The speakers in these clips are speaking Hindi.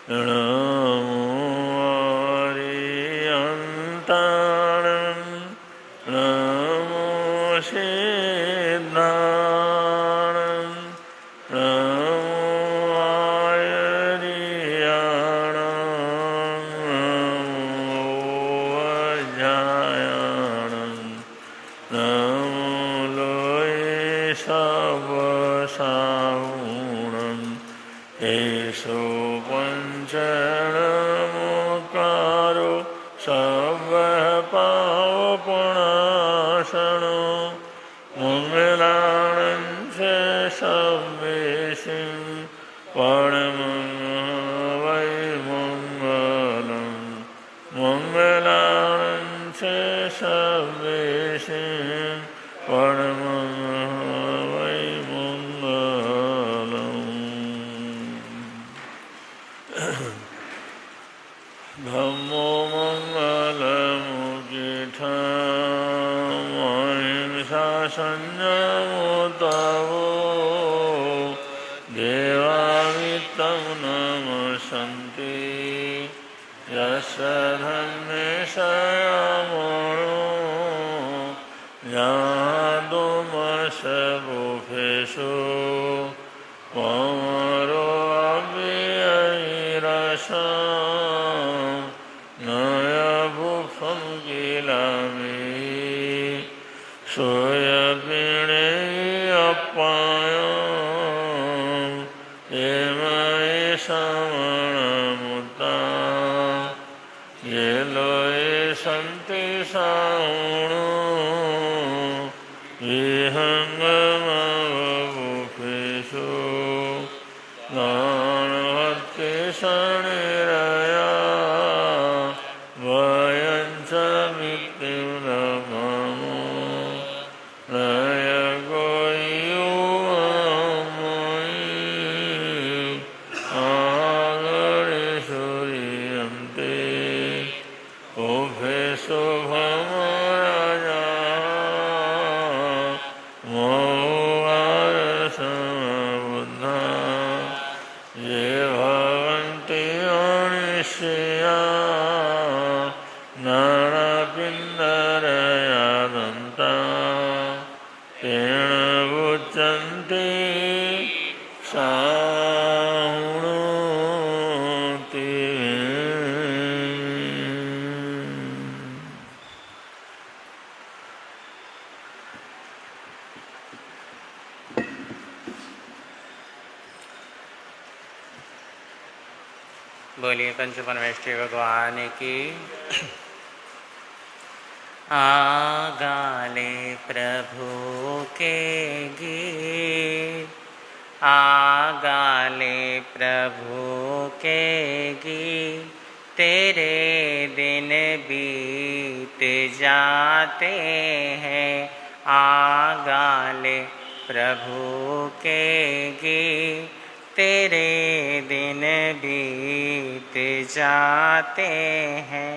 नमो अरिहन्ताणं नमो सिद्धाणं नमो आयर्याणं नमो वज्रायणं नमो लोये सवसाहुणं एषो पंचनमोकारो सर्वपावपणाशनो मंगलानं च सर्वेषां परमं वै मंगलं मंगलानं च सर्वेषां परमं वै मंगलम्। धम्मो मंगलमुख्यं अहिंसा संयमो तवो देवामितं नमस्सन्ति यस्य धर्मे संयमो ज्ञातुमस्य बुभेषु पवरो अव्ययैरसं नयभुक्तं किल मे सूयपिणे अप्पायं ये मयि समणमुत्तां ये लोये सन्ति साहुणो विहङ्गमवभुषेषु नानवत्ति शनिरया वयं च मृत्युं नमो नयगो युवमयि आगरेषु रियन्ते उभेषु भमराजा मोहारसमबुद्धा ये भवन्ति अनिश्चया नरपिण्डरया दन्ता तेन मुच्यन्ते साहुणोति। बोलिए पंच परमेष्ठी भगवान की। आगाले प्रभु के गीत, आगाले प्रभु के गीत, तेरे दिन बीत जाते हैं। आगाले प्रभु के गीत, तेरे दिन बीत जाते हैं।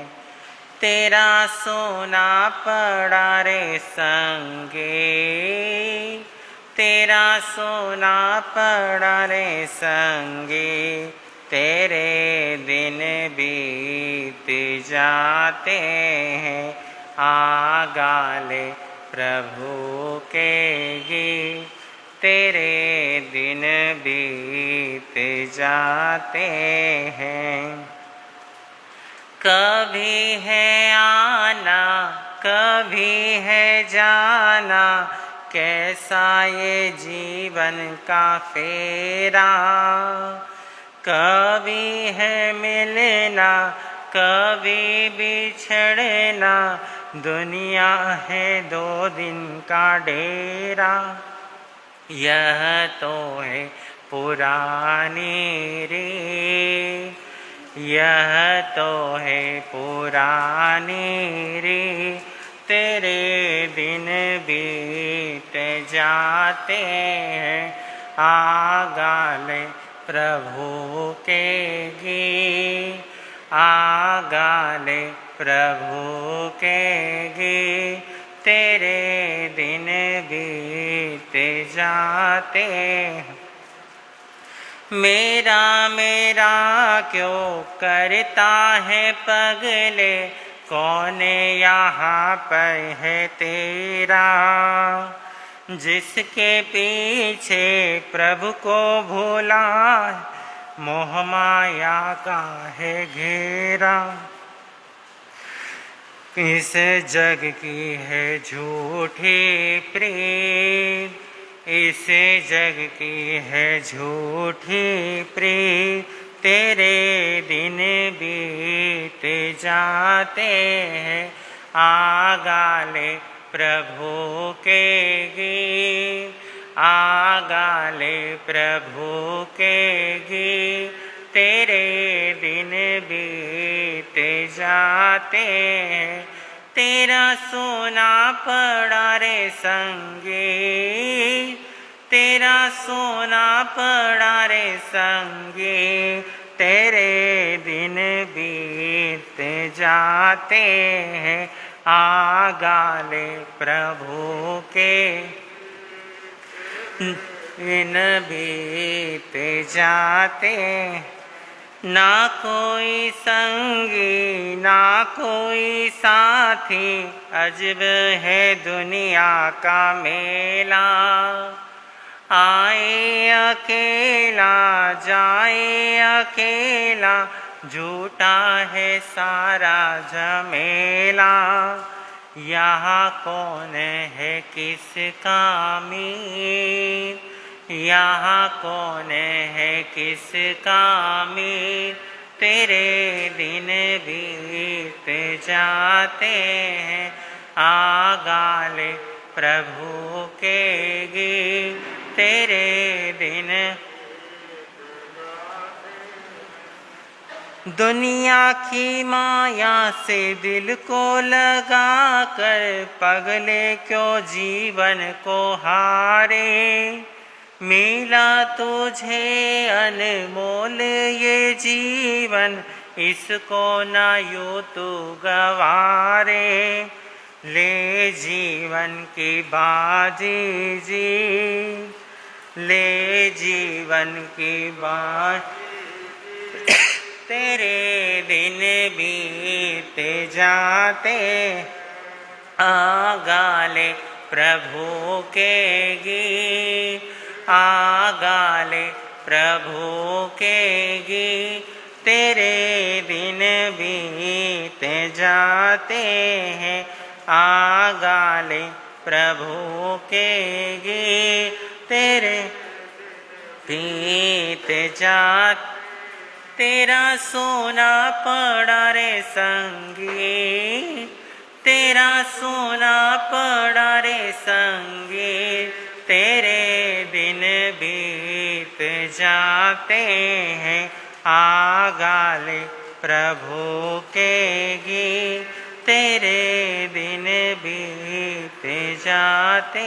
तेरा सोना पड़ा रे संगे, तेरा सोना पड़ा रे संगे, तेरे दिन बीत जाते हैं। आगाले प्रभु के गीत, तेरे दिन बीत जाते हैं। कभी है आना कभी है जाना, कैसा ये जीवन का फेरा। कभी है मिलना कभी बिछड़ना, दुनिया है दो दिन का डेरा। यह तो है पुरानी रीत, यह तो है पुरानी रीत, तेरे दिन बीत जाते हैं। आगाले प्रभु के गीत, आगाले प्रभु के गीत, तेरे दिन बीत जाते हैं। मेरा मेरा क्यों करता है पगले, कौन यहाँ पर है तेरा। जिसके पीछे प्रभु को भूला, मोह माया का है घेरा। इस जग की है झूठी प्रीत, इस जग की है झूठी प्रीत। तेरे दिन बीत जाते हैं, आगाले प्रभु के गीत, आगाले प्रभु के गीत। तेरे दिन बीत जाते हैं, तेरा सोना पड़ा रे संगी, तेरा सोना पड़ा रे संगी। तेरे दिन बीत जाते हैं, आगाले प्रभु के दिन बीत जाते। ना कोई संगी ना कोई साथी, अजब है दुनिया का मेला। आए अकेला जाए अकेला, झूठा है सारा झमेला। यहाँ कौन है किसका मीर, यहाँ कौन है किसका मीर। तेरे दिन बीत जाते हैं, आगाले प्रभु के गीत। तेरे दिन दुनिया की माया से दिल को लगा कर, पगले क्यों जीवन को हारे। मिला तुझे अनमोल ये जीवन, इसको न यूं तू गवारे। ले जीवन की बाजी जी, ले जीवन की बाजी। तेरे दिन बीत जाते, आगाले प्रभु के गीत, आगाले प्रभु के गीत। तेरे दिन बीत जाते हैं, आगाले प्रभु के गीत। तेरे बीत जाते, तेरा सोना पड़ा रे संगी, तेरा सोना पड़ा रे संगी। तेरे दिन बीत जाते हैं, आगाले प्रभु के गीत। तेरे दिन बीत जाते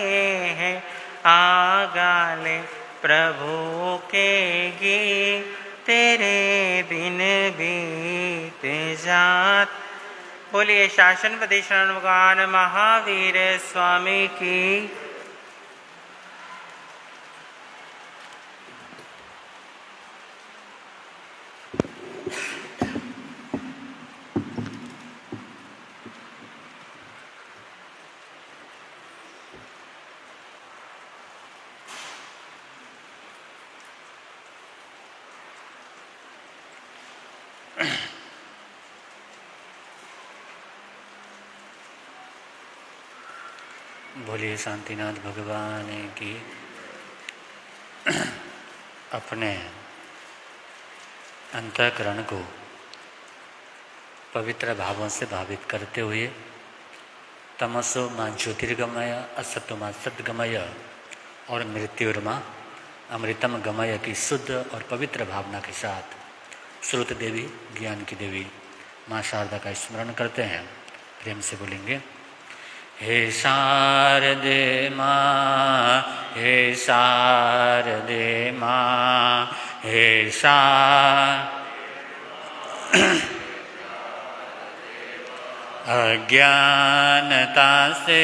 हैं, आगाले प्रभु के गीत। तेरे दिन बीत जात। बोलिए शासन प्रदेशन भगवान महावीर स्वामी की। बोलिए शांतिनाथ भगवान की। अपने अंतःकरण को पवित्र भावों से भावित करते हुए तमसो मां ज्योतिर्गमय, असत्व मां सद्गमय और मृत्युर्मा अमृतम गमय की शुद्ध और पवित्र भावना के साथ श्रुत देवी, ज्ञान की देवी माँ शारदा का स्मरण करते हैं। प्रेम से बोलेंगे, हे शारदे माँ, हे शारदे माँ, हे अज्ञानता से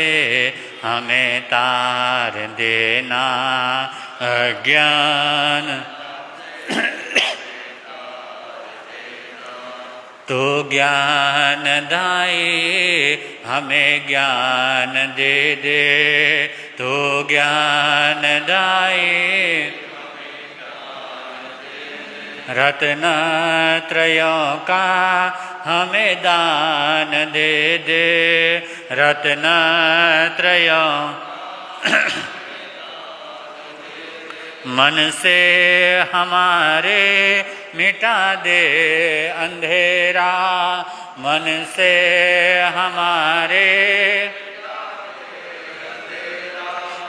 हमें तार देना, अज्ञान तो ज्ञान दाई हमें ज्ञान दे दे, तो ज्ञान दाई रत्न त्रयों का हमें दान दे दे, रत्न त्रयों मन से हमारे मिटा दे अंधेरा, मन से हमारे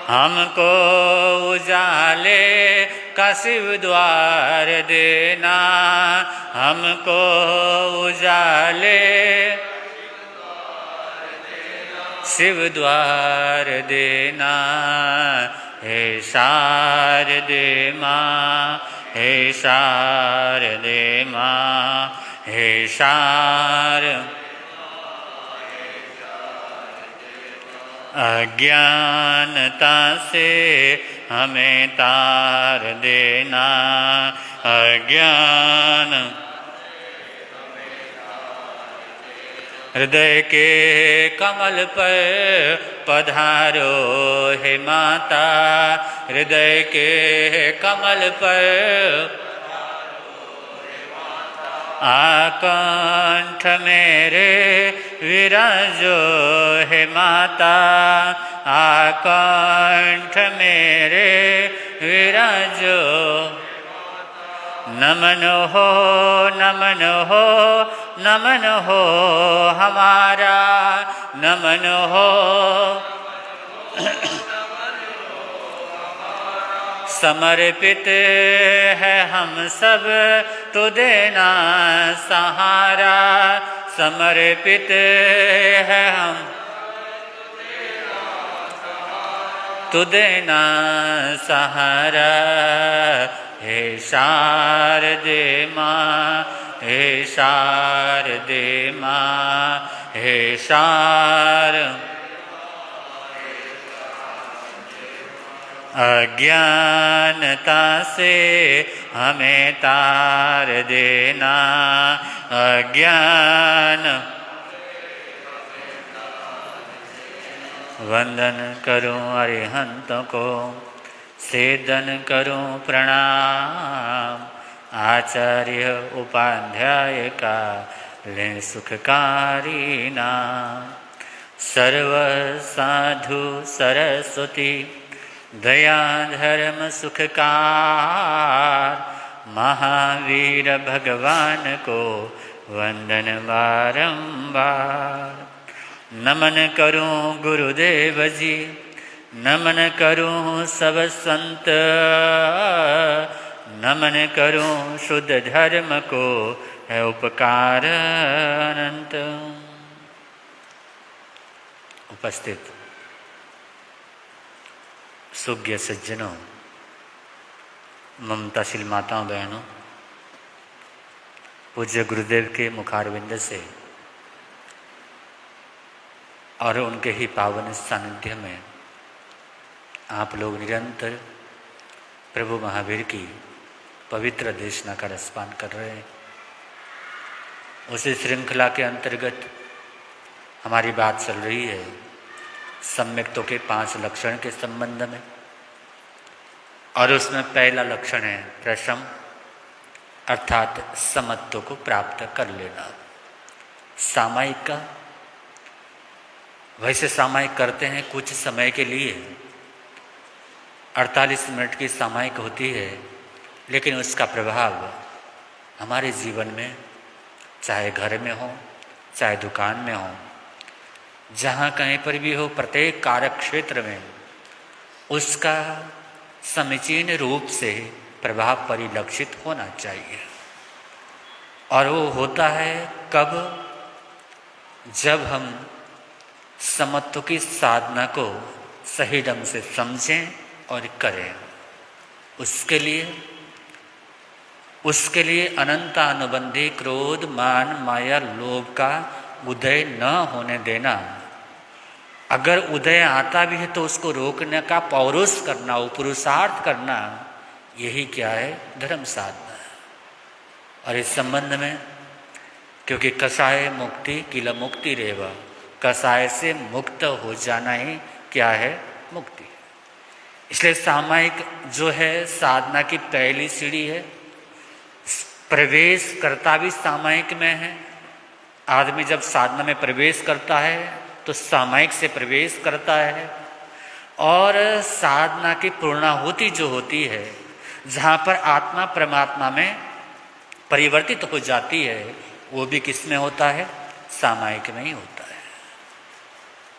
हमको उजाले का शिव द्वार देना, हमको उजाले शिव द्वार देना। हे शारदे माँ, हे शारदे माँ, हे अज्ञानता से हमें तार देना, अज्ञान हृदय के कमल पर पधारो हे माता, हृदय के कमल पर आकंठ मेरे विराजो हे माता, आकंठ मेरे विराजो। नमन हो नमन हो नमन हो हमारा, नमन हो समर्पित है हम सब तो देना सहारा, समर्पित है हम तो देना सहारा। हे शारदे माँ, हे शारदे माँ, हे अज्ञानता से हमें तार देना, अज्ञान वंदन करूं अरिहंतों को, सेदन करूं प्रणाम, आचार्य उपाध्याय का ले सुखकारी नाम। सर्व साधु सरस्वती दया धर्म सुखकार, महावीर भगवान को वंदन बारंबार। नमन करूं गुरुदेव जी, नमन करूं सब संत, नमन करूं शुद्ध धर्म को है उपकार अनंत। उपस्थित सुज्ञ सज्जनों, ममताशील माताओं बहनों, पूज्य गुरुदेव के मुखारविंद से और उनके ही पावन सानिध्य में आप लोग निरंतर प्रभु महावीर की पवित्र देशना का रसपान कर रहे हैं। उसी श्रृंखला के अंतर्गत हमारी बात चल रही है सम्यक्तों के 5 लक्षण के संबंध में, और उसमें पहला लक्षण है प्रशम, अर्थात समत्व को प्राप्त कर लेना। सामायिक का वैसे सामायिक करते हैं कुछ समय के लिए, 48 मिनट की सामायिक होती है, लेकिन उसका प्रभाव हमारे जीवन में, चाहे घर में हो चाहे दुकान में हो, जहाँ कहीं पर भी हो, प्रत्येक कार्य क्षेत्र में उसका समीचीन रूप से प्रभाव परिलक्षित होना चाहिए। और वो होता है कब? जब हम समत्व की साधना को सही ढंग से समझें और करें। उसके लिए अनंतानुबंधी क्रोध, मान, माया, लोभ का उदय न होने देना। अगर उदय आता भी है तो उसको रोकने का पौरुष करना, वो पुरुषार्थ करना, यही क्या है? धर्म साधना। और इस संबंध में क्योंकि कसाय मुक्ति किल मुक्ति रेवा, कसाय से मुक्त हो जाना ही क्या है? मुक्ति। इसलिए सामायिक जो है साधना की पहली सीढ़ी है। प्रवेश करता भी सामायिक में है। आदमी जब साधना में प्रवेश करता है तो सामायिक से प्रवेश करता है, और साधना की पूर्णाहुति जो होती है, जहाँ पर आत्मा परमात्मा में परिवर्तित हो जाती है, वो भी किस में होता है? सामायिक में ही होता है।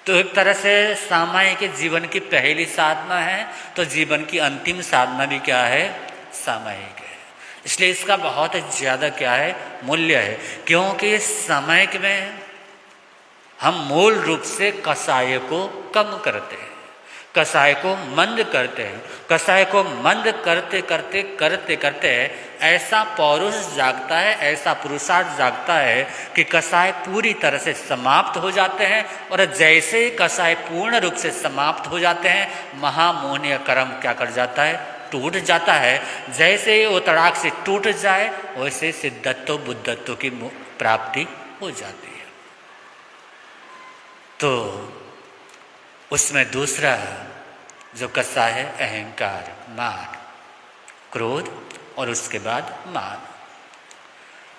तो एक तरह से सामायिक जीवन की पहली साधना है, तो जीवन की अंतिम साधना भी क्या है? सामायिक है। इसलिए इसका बहुत ज़्यादा क्या है? मूल्य है। क्योंकि सामायिक में हम मूल रूप से कसाय को कम करते हैं, कसाय को मंद करते हैं। कसाय को मंद करते करते करते करते ऐसा पौरुष जागता है, ऐसा पुरुषार्थ जागता है कि कसाय पूरी तरह से समाप्त हो जाते हैं। और जैसे ही कसाय पूर्ण रूप से समाप्त हो जाते हैं, महामोहनीय कर्म क्या कर जाता है? टूट जाता है। जैसे ही वो तड़ाक से टूट जाए, वैसे सिद्धत्व बुद्धत्व की प्राप्ति हो जाती है। तो उसमें दूसरा जो कसा है अहंकार, मान, क्रोध, और उसके बाद मान।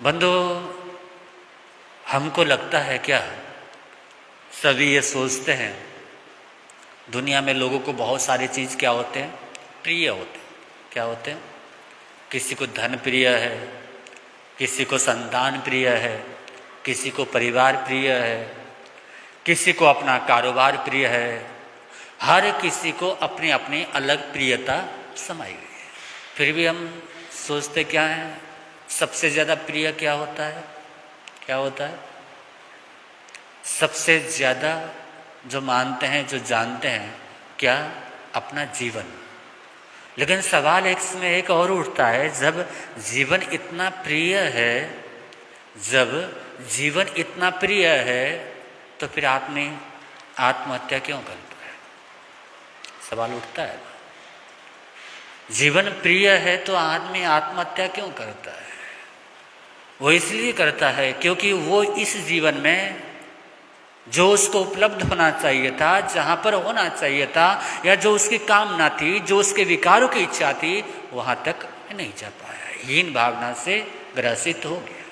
बंधु, हमको लगता है क्या, सभी ये सोचते हैं दुनिया में लोगों को बहुत सारी चीज़ क्या होते हैं? प्रिय होते हैं। क्या होते हैं? किसी को धन प्रिय है, किसी को संतान प्रिय है, किसी को परिवार प्रिय है, किसी को अपना कारोबार प्रिय है। हर किसी को अपनी अपनी अलग प्रियता समाई हुई है। फिर भी हम सोचते क्या हैं? सबसे ज़्यादा प्रिय क्या होता है? क्या होता है? सबसे ज़्यादा जो मानते हैं, जो जानते हैं, क्या? अपना जीवन। लेकिन सवाल इसमें एक और उठता है, जब जीवन इतना प्रिय है, जब जीवन इतना प्रिय है, तो फिर आदमी आत्महत्या क्यों करता है? सवाल उठता है। जीवन प्रिय है तो आदमी आत्महत्या क्यों करता है? वो इसलिए करता है क्योंकि वो इस जीवन में जो उसको उपलब्ध होना चाहिए था, जहाँ पर होना चाहिए था, या जो उसकी कामना थी, जो उसके विकारों की इच्छा थी, वहाँ तक नहीं जा पाया। हीन भावना से ग्रसित हो गया।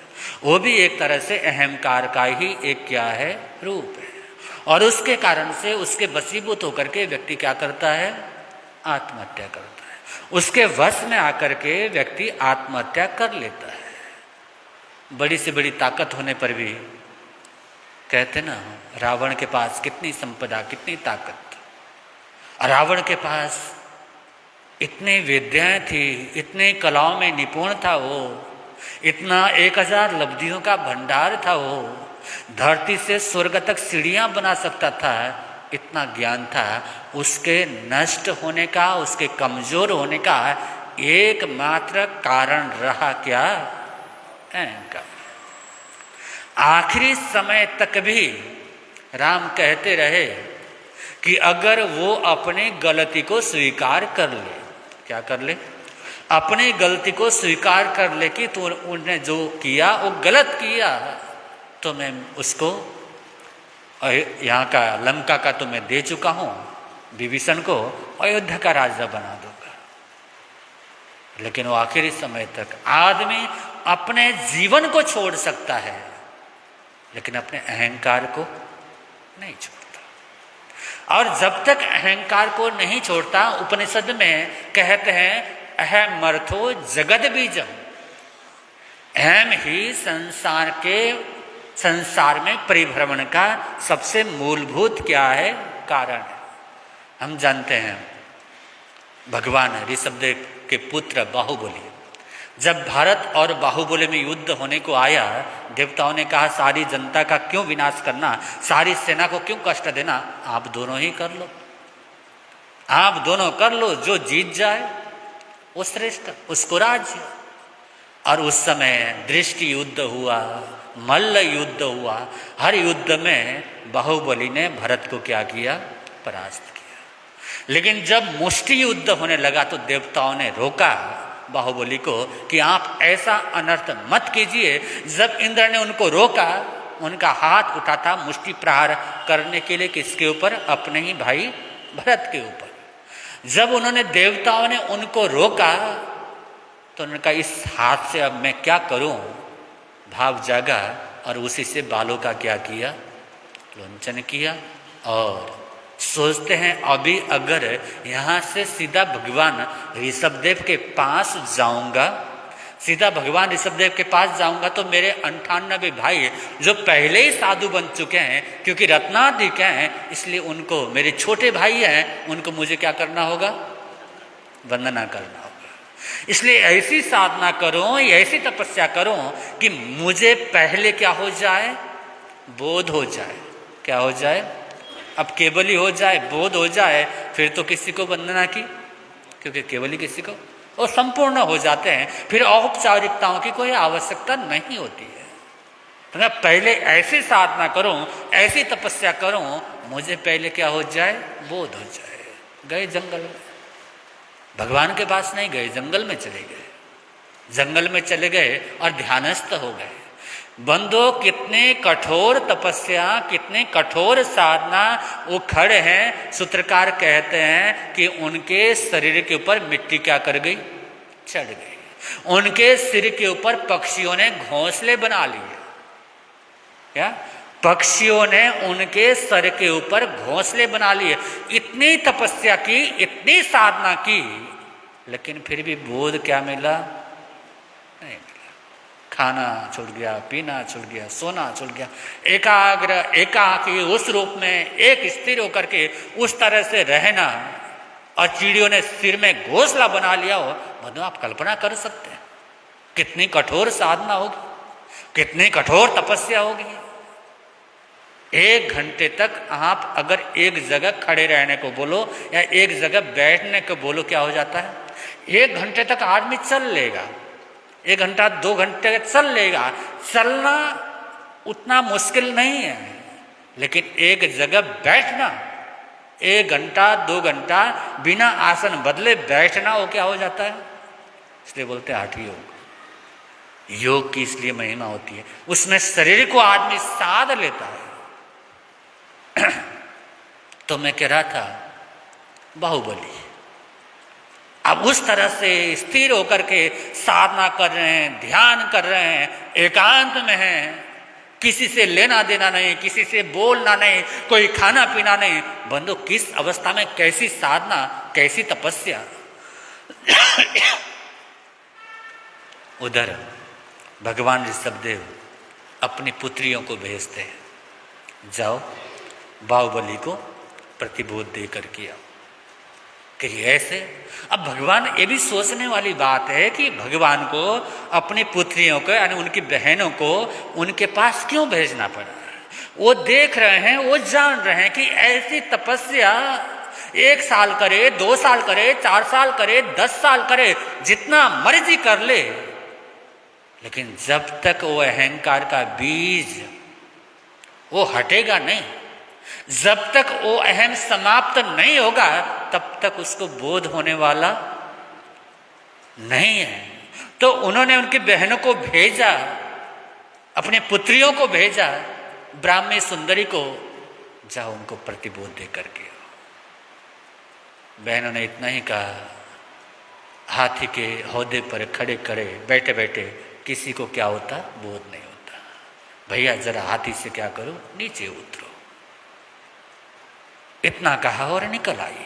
वो भी एक तरह से अहंकार का ही एक क्या है? रूप है। और उसके कारण से उसके वशीभूत होकर के व्यक्ति क्या करता है? आत्महत्या करता है। उसके वश में आकर के व्यक्ति आत्महत्या कर लेता है। बड़ी से बड़ी ताकत होने पर भी कहते ना, रावण के पास कितनी संपदा, कितनी ताकत। रावण के पास इतनी विद्याएं थी, इतने कलाओं में निपुण था वो, इतना 1000 लब्धियों का भंडार था वो, धरती से स्वर्ग तक सीढ़ियां बना सकता था, इतना ज्ञान था। उसके नष्ट होने का, उसके कमजोर होने का एकमात्र कारण रहा क्या? अहंकार। आखिरी समय तक भी राम कहते रहे कि अगर वो अपनी गलती को स्वीकार कर ले, क्या कर ले? अपनी गलती को स्वीकार कर ले कि तू उन्हें जो किया वो गलत किया, तो मैं उसको यहाँ का लंका का तो मैं दे चुका हूँ, विभीषण को अयोध्या का राजा बना दूंगा। लेकिन वो आखिरी समय तक आदमी अपने जीवन को छोड़ सकता है, लेकिन अपने अहंकार को नहीं छोड़ता। और जब तक अहंकार को नहीं छोड़ता, उपनिषद में कहते हैं अहमर्थो जगद बीजम, अहम ही संसार में परिभ्रमण का सबसे मूलभूत क्या है? कारण है। हम जानते हैं भगवान ऋषभदेव के पुत्र बाहुबली, जब भारत और बाहुबली में युद्ध होने को आया, देवताओं ने कहा सारी जनता का क्यों विनाश करना, सारी सेना को क्यों कष्ट देना, आप दोनों ही कर लो, आप दोनों कर लो, जो जीत जाए वो श्रेष्ठ, उसको राज्य। और उस समय दृष्टि युद्ध हुआ, मल्ल युद्ध हुआ। हर युद्ध में बाहुबली ने भरत को क्या किया? परास्त किया। लेकिन जब मुष्टि युद्ध होने लगा तो देवताओं ने रोका बाहुबली को कि आप ऐसा अनर्थ मत कीजिए। जब इंद्र ने उनको रोका, उनका हाथ उठा था मुष्टि प्रहार करने के लिए, किसके ऊपर? अपने ही भाई भरत के ऊपर। जब उन्होंने देवताओं ने उनको रोका तो उन्होंने कहा इस हाथ से अब मैं क्या करूं, भाव जागा और उसी से बालों का क्या किया? लोंचन किया। और सोचते हैं अभी अगर यहाँ से सीधा भगवान ऋषभदेव के पास जाऊंगा, सीधा भगवान ऋषभदेव के पास जाऊंगा तो मेरे 98 भाई जो पहले ही साधु बन चुके हैं, क्योंकि रत्नाधिक हैं इसलिए उनको, मेरे छोटे भाई हैं, उनको मुझे क्या करना होगा? वंदना करना होगा। इसलिए ऐसी साधना करो, ऐसी तपस्या करो कि मुझे पहले क्या हो जाए? बोध हो जाए। क्या हो जाए? अब केवल ही हो जाए, बोध हो जाए, फिर तो किसी को वंदना की, क्योंकि केवल ही किसी को, वो संपूर्ण हो जाते हैं, फिर औपचारिकताओं की कोई आवश्यकता नहीं होती है। तो मैं पहले ऐसी साधना करूं, ऐसी तपस्या करूं, मुझे पहले क्या हो जाए? बोध हो जाए। गए जंगल में, भगवान के पास नहीं गए, जंगल में चले गए। जंगल में चले गए और ध्यानस्थ हो गए। बंदो कितने कठोर तपस्या, कितने कठोर साधना वो खड़े हैं। सूत्रकार कहते हैं कि उनके शरीर के ऊपर मिट्टी क्या कर गई? चढ़ गई। उनके सिर के ऊपर पक्षियों ने घोंसले बना लिए। क्या? पक्षियों ने उनके सर के ऊपर घोंसले बना लिए। इतनी तपस्या की, इतनी साधना की, लेकिन फिर भी बोध क्या मिला? नहीं मिला। खाना छूट गया, पीना छूट गया, सोना छूट गया। एकाग्र, एकाकी उस रूप में एक स्थिर होकर के उस तरह से रहना, और चिड़ियों ने सिर में घोंसला बना लिया हो, मतलब आप कल्पना कर सकते हैं कितनी कठोर साधना होगी, कितनी कठोर तपस्या होगी। 1 घंटे तक आप अगर एक जगह खड़े रहने को बोलो या एक जगह बैठने को बोलो, क्या हो जाता है? 1 घंटे तक आदमी चल लेगा, 1 घंटा 2 घंटे चल लेगा। चलना उतना मुश्किल नहीं है, लेकिन एक जगह बैठना 1 घंटा 2 घंटा बिना आसन बदले बैठना, वो क्या हो जाता है? इसलिए बोलते हैं हठ योग। योग की इसलिए महिमा होती है, उसमें शरीर को आदमी साध लेता है। तो मैं कह रहा था बाहुबली अब उस तरह से स्थिर होकर के साधना कर रहे हैं, ध्यान कर रहे हैं, एकांत में हैं, किसी से लेना देना नहीं, किसी से बोलना नहीं, कोई खाना पीना नहीं। बंधु किस अवस्था में कैसी साधना, कैसी तपस्या। उधर भगवान ऋषभदेव अपनी पुत्रियों को भेजते हैं, जाओ बाहुबली को प्रतिबोध देकर के आओ कि ऐसे। अब भगवान, ये भी सोचने वाली बात है कि भगवान को अपनी पुत्रियों को यानी उनकी बहनों को उनके पास क्यों भेजना पड़ा। वो देख रहे हैं, वो जान रहे हैं कि ऐसी तपस्या 1 साल करे, 2 साल करे, 4 साल करे, 10 साल करे, जितना मर्जी कर ले, लेकिन जब तक वो अहंकार का बीज वो हटेगा नहीं, जब तक वो अहम समाप्त नहीं होगा, तब तक उसको बोध होने वाला नहीं है। तो उन्होंने उनकी बहनों को भेजा, अपने पुत्रियों को भेजा, ब्राह्मी सुंदरी को, जाओ उनको प्रतिबोध दे करके। बहनों ने इतना ही कहा, हाथी के हौदे पर खड़े खड़े बैठे बैठे किसी को क्या होता? बोध नहीं होता। भैया जरा हाथी से क्या करो, नीचे उतरो। इतना कहा और निकल आई।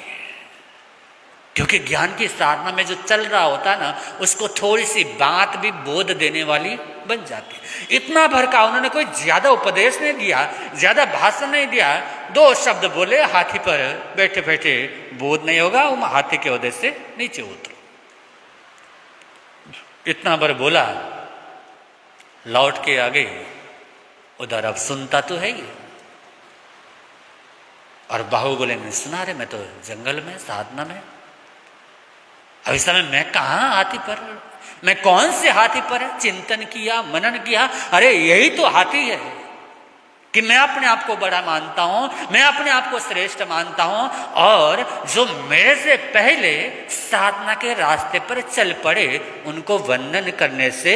क्योंकि ज्ञान की साधना में जो चल रहा होता है ना, उसको थोड़ी सी बात भी बोध देने वाली बन जाती। इतना भड़का, उन्होंने कोई ज्यादा उपदेश नहीं दिया, ज्यादा भाषण नहीं दिया, 2 शब्द बोले, हाथी पर बैठे बैठे बोध नहीं होगा, वो हाथी के वजह से नीचे उतरो। इतना बार बोला, लौट के आ गई। उधर अब सुनता तो है ही, और बाहुबली ने सुना, रे मैं तो जंगल में साधना में, अब इस समय मैं कहाँ हाथी पर, मैं कौन से हाथी पर चिंतन किया, मनन किया, अरे यही तो हाथी है। कि मैं अपने आप को बड़ा मानता हूं, मैं अपने आप को श्रेष्ठ मानता हूं, और जो मेरे से पहले साधना के रास्ते पर चल पड़े उनको वंदन करने से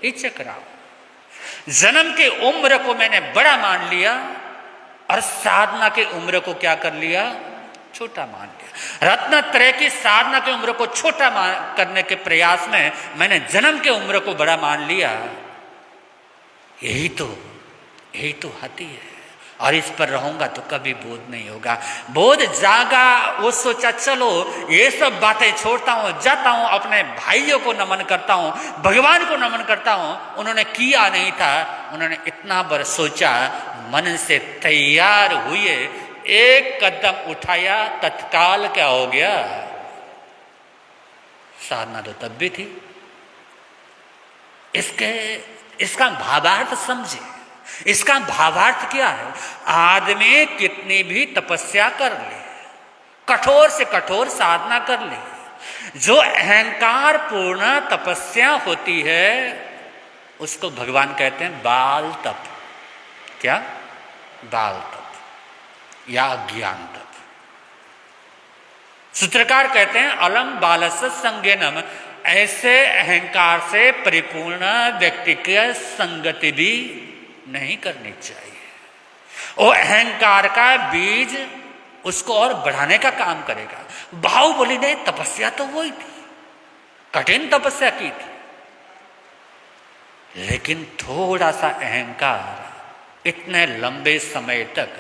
हिचकराओ। जन्म की उम्र को मैंने बड़ा मान लिया और साधना की उम्र को क्या कर लिया, छोटा मान लिया। रत्न त्रय की साधना की उम्र को छोटा करने के प्रयास में मैंने जन्म की उम्र को बड़ा मान लिया। यही तो हति है। और इस पर रहूंगा तो कभी बोध नहीं होगा। बोध जागा, वो सोचा चलो ये सब बातें छोड़ता हूं, जाता हूं, अपने भाइयों को नमन करता हूं, भगवान को नमन करता हूं। उन्होंने किया नहीं था, उन्होंने इतना बार सोचा, मन से तैयार हुए, एक कदम उठाया, तत्काल क्या हो गया, साधना तो तब भी थी। इसका भावार्थ समझे। इसका भावार्थ क्या है? आदमी कितनी भी तपस्या कर ले, कठोर से कठोर साधना कर ले, जो अहंकार पूर्ण तपस्या होती है उसको भगवान कहते हैं बाल तप। क्या? बाल तप या अज्ञान तप। सूत्रकार कहते हैं अलम बालस्य संज्ञनम, ऐसे अहंकार से परिपूर्ण व्यक्ति की संगति भी नहीं करनी चाहिए। वो अहंकार का बीज उसको और बढ़ाने का काम करेगा। बाहुबली ने तपस्या तो वही थी, कठिन तपस्या की थी, लेकिन थोड़ा सा अहंकार इतने लंबे समय तक,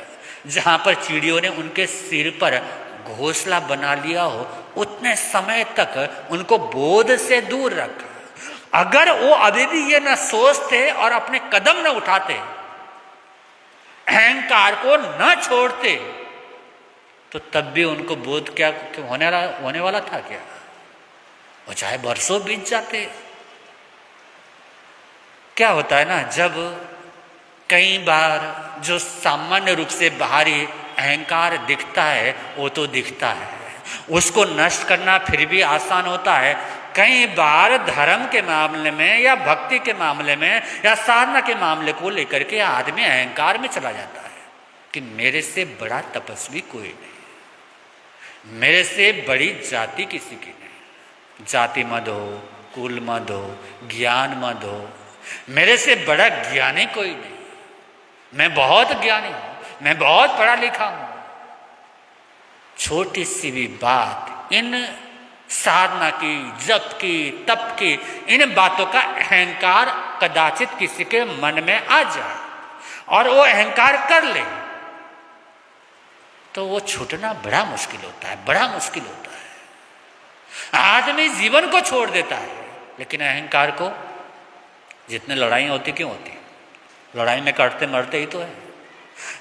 जहां पर चिड़ियों ने उनके सिर पर घोंसला बना लिया हो, उतने समय तक उनको बोध से दूर रखा। अगर वो अभी भी ये न सोचते और अपने कदम न उठाते, अहंकार को न छोड़ते, तो तब भी उनको बोध क्या होने वाला था क्या? वो चाहे बरसों बीत जाते। क्या होता है ना, जब कई बार जो सामान्य रूप से बाहरी अहंकार दिखता है वो तो दिखता है, उसको नष्ट करना फिर भी आसान होता है। कई बार धर्म के मामले में या भक्ति के मामले में या साधना के मामले को लेकर के आदमी अहंकार में चला जाता है कि मेरे से बड़ा तपस्वी कोई नहीं, मेरे से बड़ी जाति किसी की नहीं। जाति मत हो, कुल मत हो, ज्ञान मत हो, मेरे से बड़ा ज्ञानी कोई नहीं, मैं बहुत ज्ञानी हूं, मैं बहुत पढ़ा लिखा हूं। छोटी सी भी बात, इन साधना की, जप की, तप की, इन बातों का अहंकार कदाचित किसी के मन में आ जाए और वो अहंकार कर ले, तो वो छूटना बड़ा मुश्किल होता है, बड़ा मुश्किल होता है। आदमी जीवन को छोड़ देता है, लेकिन अहंकार को, जितने लड़ाई होती क्यों होती, लड़ाई में कटते मरते ही तो है।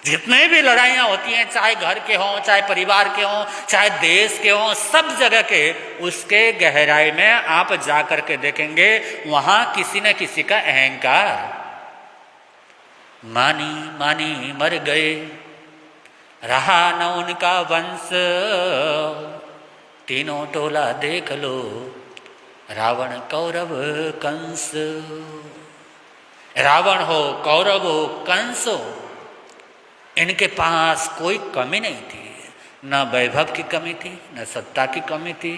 जितने भी लड़ाइयाँ होती हैं, चाहे घर के हों, चाहे परिवार के हों, चाहे देश के हों, सब जगह के, उसके गहराई में आप जा करके देखेंगे वहां किसी न किसी का अहंकार। मानी मानी मर गए, रहा न उनका वंश, तीनों टोला देख लो, रावण कौरव कंस। रावण हो, कौरव हो, कंस हो, इनके पास कोई कमी नहीं थी। न वैभव की कमी थी, न सत्ता की कमी थी,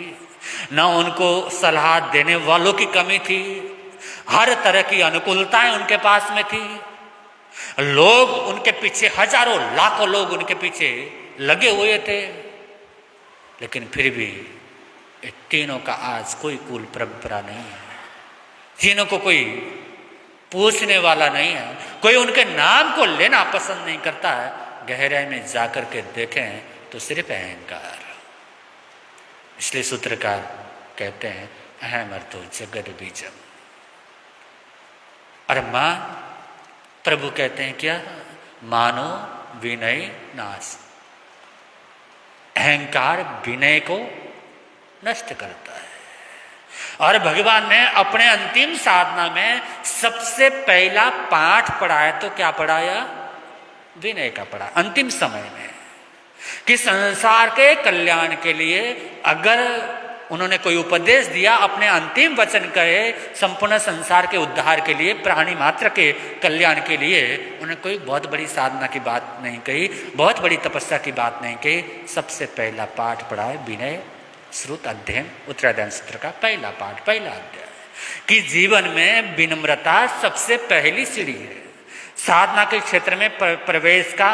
न उनको सलाह देने वालों की कमी थी। हर तरह की अनुकूलताएं उनके पास में थी। लोग उनके पीछे, हजारों लाखों लोग उनके पीछे लगे हुए थे, लेकिन फिर भी तीनों का आज कोई कुल परंपरा नहीं है। तीनों को कोई पूछने वाला नहीं है, कोई उनके नाम को लेना पसंद नहीं करता है। गहराई में जाकर के देखें तो सिर्फ अहंकार। इसलिए सूत्रकार कहते हैं अहम अर्थो जगत बीजम। और मान, प्रभु कहते हैं क्या? मानो विनय नाश। अहंकार विनय को नष्ट करता है। और भगवान ने अपने अंतिम साधना में सबसे पहला पाठ पढ़ाया तो क्या पढ़ाया? विनय का पढ़ा। अंतिम समय में कि संसार के कल्याण के लिए अगर उन्होंने कोई उपदेश दिया, अपने अंतिम वचन कहे संपूर्ण संसार के उद्धार के लिए, प्राणी मात्र के कल्याण के लिए। उन्होंने कोई बहुत बड़ी साधना की बात नहीं कही, बहुत बड़ी तपस्या की बात नहीं कही। सबसे पहला पाठ पढ़ा है विनय श्रुत अध्ययन उत्तरायण सूत्र का पहला पाठ, पहला अध्याय, कि जीवन में विनम्रता सबसे पहली सीढ़ी है। साधना के क्षेत्र में प्रवेश का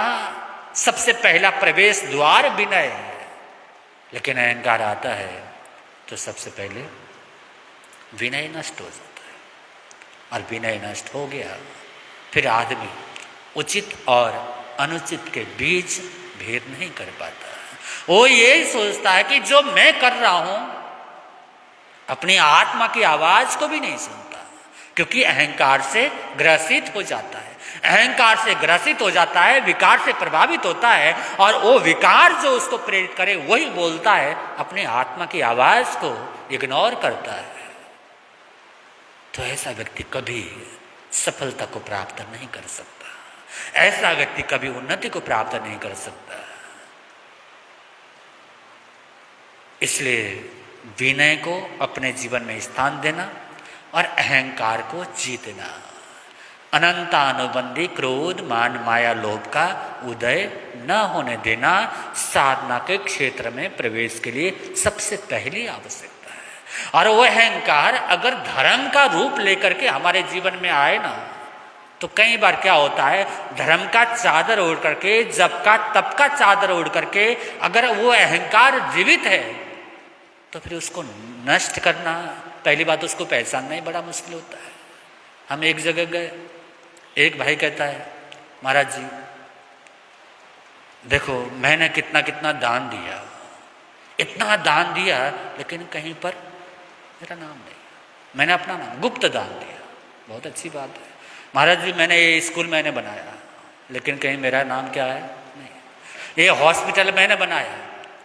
सबसे पहला प्रवेश द्वार विनय है। लेकिन अहंकार आता है तो सबसे पहले विनय नष्ट हो जाता है, और विनय नष्ट हो गया फिर आदमी उचित और अनुचित के बीच भेद नहीं कर पाता। वो यही सोचता है कि जो मैं कर रहा हूं अपनी आत्मा की आवाज को भी नहीं सुनता, क्योंकि अहंकार से ग्रसित हो जाता है। अहंकार से ग्रसित हो जाता है, विकार से प्रभावित होता है, और वो विकार जो उसको प्रेरित करे वही बोलता है, अपने आत्मा की आवाज को इग्नोर करता है। तो ऐसा व्यक्ति कभी सफलता को प्राप्त नहीं कर सकता, ऐसा व्यक्ति कभी उन्नति को प्राप्त नहीं कर सकता। इसलिए विनय को अपने जीवन में स्थान देना और अहंकार को जीतना, अनंतानुबंधी क्रोध मान माया लोभ का उदय न होने देना साधना के क्षेत्र में प्रवेश के लिए सबसे पहली आवश्यकता है। और वह अहंकार अगर धर्म का रूप लेकर के हमारे जीवन में आए ना, तो कई बार क्या होता है, धर्म का चादर ओढ़ करके, जप का तप का चादर ओढ़ करके अगर वो अहंकार जीवित है तो फिर उसको नष्ट करना, पहली बात उसको पहचानना ही बड़ा मुश्किल होता है। हम एक जगह गए, एक भाई कहता है महाराज जी देखो मैंने कितना कितना दान दिया, इतना दान दिया, लेकिन कहीं पर मेरा नाम नहीं, मैंने अपना नाम गुप्त दान दिया। बहुत अच्छी बात है महाराज जी, मैंने ये स्कूल मैंने बनाया, लेकिन कहीं मेरा नाम क्या है, नहीं। ये हॉस्पिटल मैंने बनाया,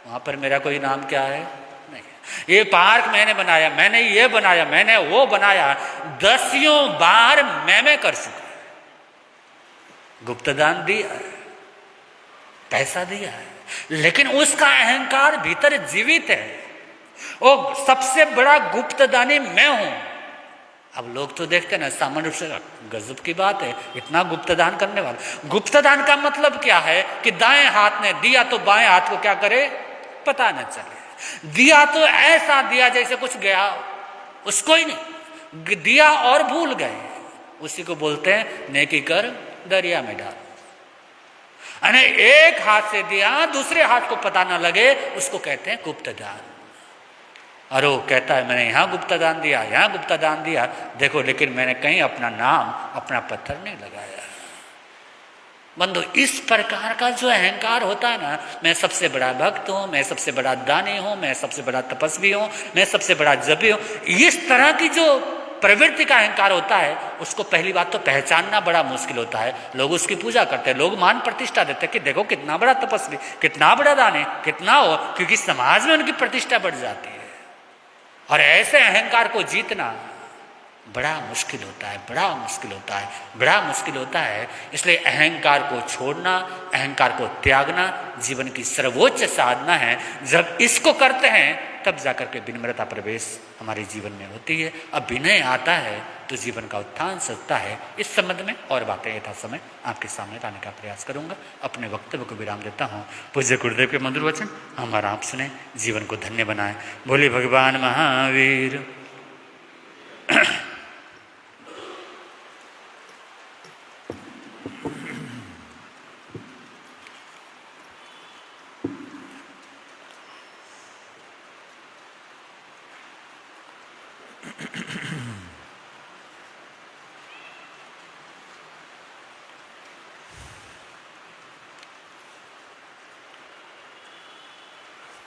वहाँ पर मेरा कोई नाम क्या है, नहीं। ये पार्क मैंने बनाया, मैंने ये बनाया, मैंने वो बनाया, दसियों बार मैं कर चुका। गुप्त दान दिया है, पैसा दिया है, लेकिन उसका अहंकार भीतर जीवित है। वो सबसे बड़ा गुप्त दानी मैं हूं। अब लोग तो देखते हैं ना, सामान्य रूप से गजब की बात है, इतना गुप्त दान करने वाला। गुप्त दान का मतलब क्या है कि दाएं हाथ ने दिया तो बाएं हाथ को क्या करे, पता न चले। दिया तो ऐसा दिया जैसे कुछ गया, उसको ही नहीं दिया और भूल गए, उसी को बोलते हैं नेकी कर दरिया में डाल। अने एक हाथ से दिया दूसरे हाथ को पता ना लगे, उसको कहते हैं गुप्त दान। और वो कहता है मैंने यहाँ गुप्त दान दिया, यहाँ गुप्त दान दिया, देखो लेकिन मैंने कहीं अपना नाम, अपना पत्थर नहीं लगाया। बंधु, इस प्रकार का जो अहंकार होता है ना, मैं सबसे बड़ा भक्त हूँ, मैं सबसे बड़ा दानी हूँ, मैं सबसे बड़ा तपस्वी हूँ, मैं सबसे बड़ा जपी हूँ, इस तरह की जो प्रवृत्ति का अहंकार होता है, उसको पहली बात तो पहचानना बड़ा मुश्किल होता है। लोग उसकी पूजा करते हैं, लोग मान प्रतिष्ठा देते हैं कि देखो कितना बड़ा तपस्वी, कितना बड़ा दानी, कितना हो, क्योंकि समाज में उनकी प्रतिष्ठा बढ़ जाती है। और ऐसे अहंकार को जीतना बड़ा मुश्किल होता है, बड़ा मुश्किल होता है, बड़ा मुश्किल होता है। इसलिए अहंकार को छोड़ना, अहंकार को त्यागना जीवन की सर्वोच्च साधना है। जब इसको करते हैं तब जाकर के विनम्रता प्रवेश हमारे जीवन में होती है। अब विनय आता है तो जीवन का उत्थान सजता है। इस संबंध में और बातें यथा समय आपके सामने लाने का प्रयास करूंगा। अपने वक्तव्य को विराम देता हूँ। पूज्य गुरुदेव के मधुर वचन हमारा आप सुने, जीवन को धन्य बनाए। बोले भगवान महावीर।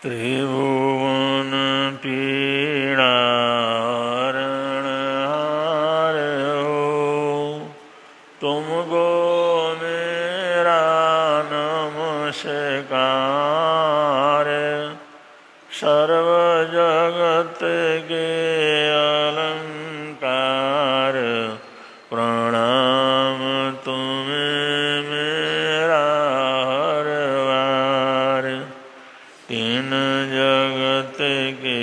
त्रिभुवन पीड़ा रणहार हो, तुमको मेरा नमस्कार। सर्व जगत के अलंकार, प्रणाम तुम्हें मेरा हर बार। तीन जगत के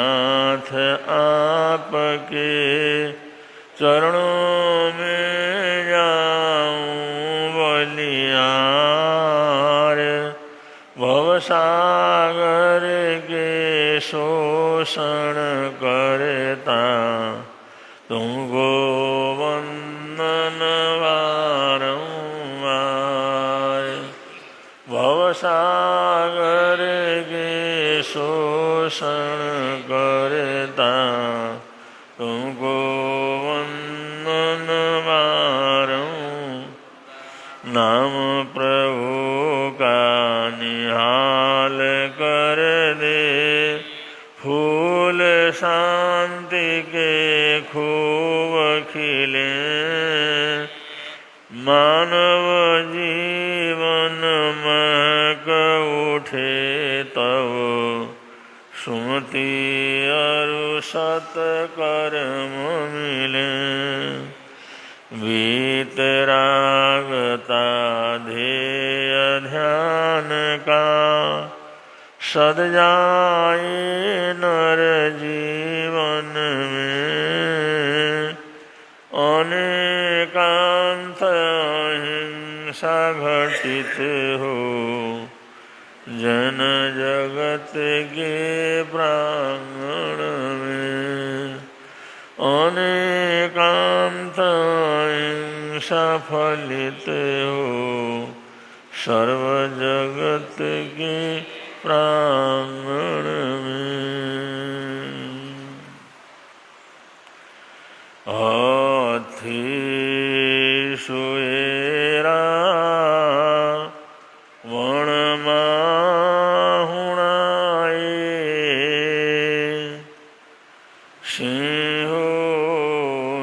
नाथ आपके चरणों में जाऊं बलियार। भवसागर के शोषण करता तुमको वंदन बारंबार। भवसागर के शोषण करता तुमको वंदन बारंबार। नाम प्रभु का निहाल कर दे फूल शांति के खूब खिले। मानव जीवन महक उठे तब सुमति अरु सत्कर्म मिले। वीतरागता ध्येय ध्यान का सद जाए नर जीवन में। अनेकांत अहिंसा घटित हो जन जगत के प्रांगण में। अनेकांत अहिंसा फलित हो सर्व जगत के प्रांगण में। हाथी सुएरा वण माहुणाए। सिंहो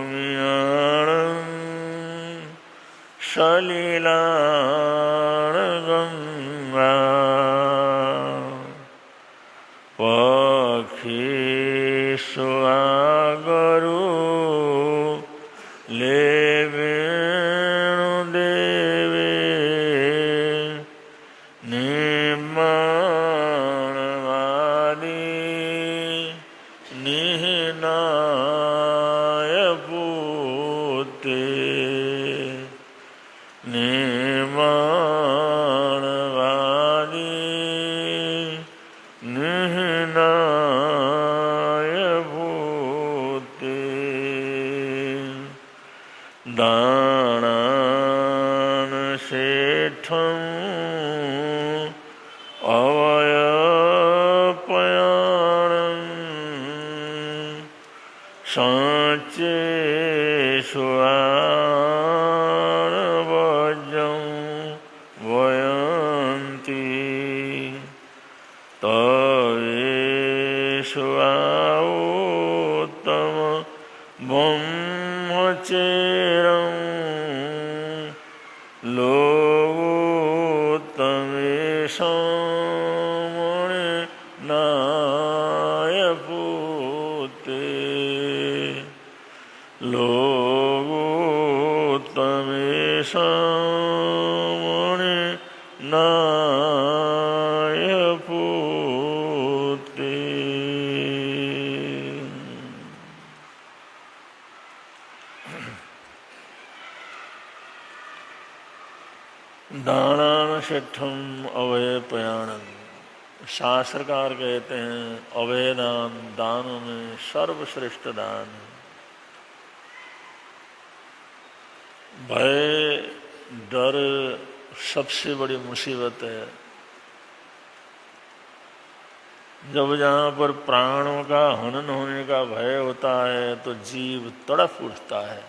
मियाणं सलिलाण गंगा। पक्षी सुआगरु ले वेणु देवे। निर्माणवादी निहनाय पूते। निर्माणवादी निहनाय भूते। दानान सेठं अवयपयाणं सांचे सुआण वज्रं वयन्ति। तवेषु उत्तम ब्रह्मचर्यं लोकोत्तमेषां मणिनाय पूते। लोकोत्तमेषां मणिनाय पूते। दानान सेठम अवयपयाणं। शास्त्रकार कहते हैं अवय दान दानों में सर्वश्रेष्ठ दान। भय डर सबसे बड़ी मुसीबत है। जब जहाँ पर प्राणों का हनन होने का भय होता है तो जीव तड़प उठता है।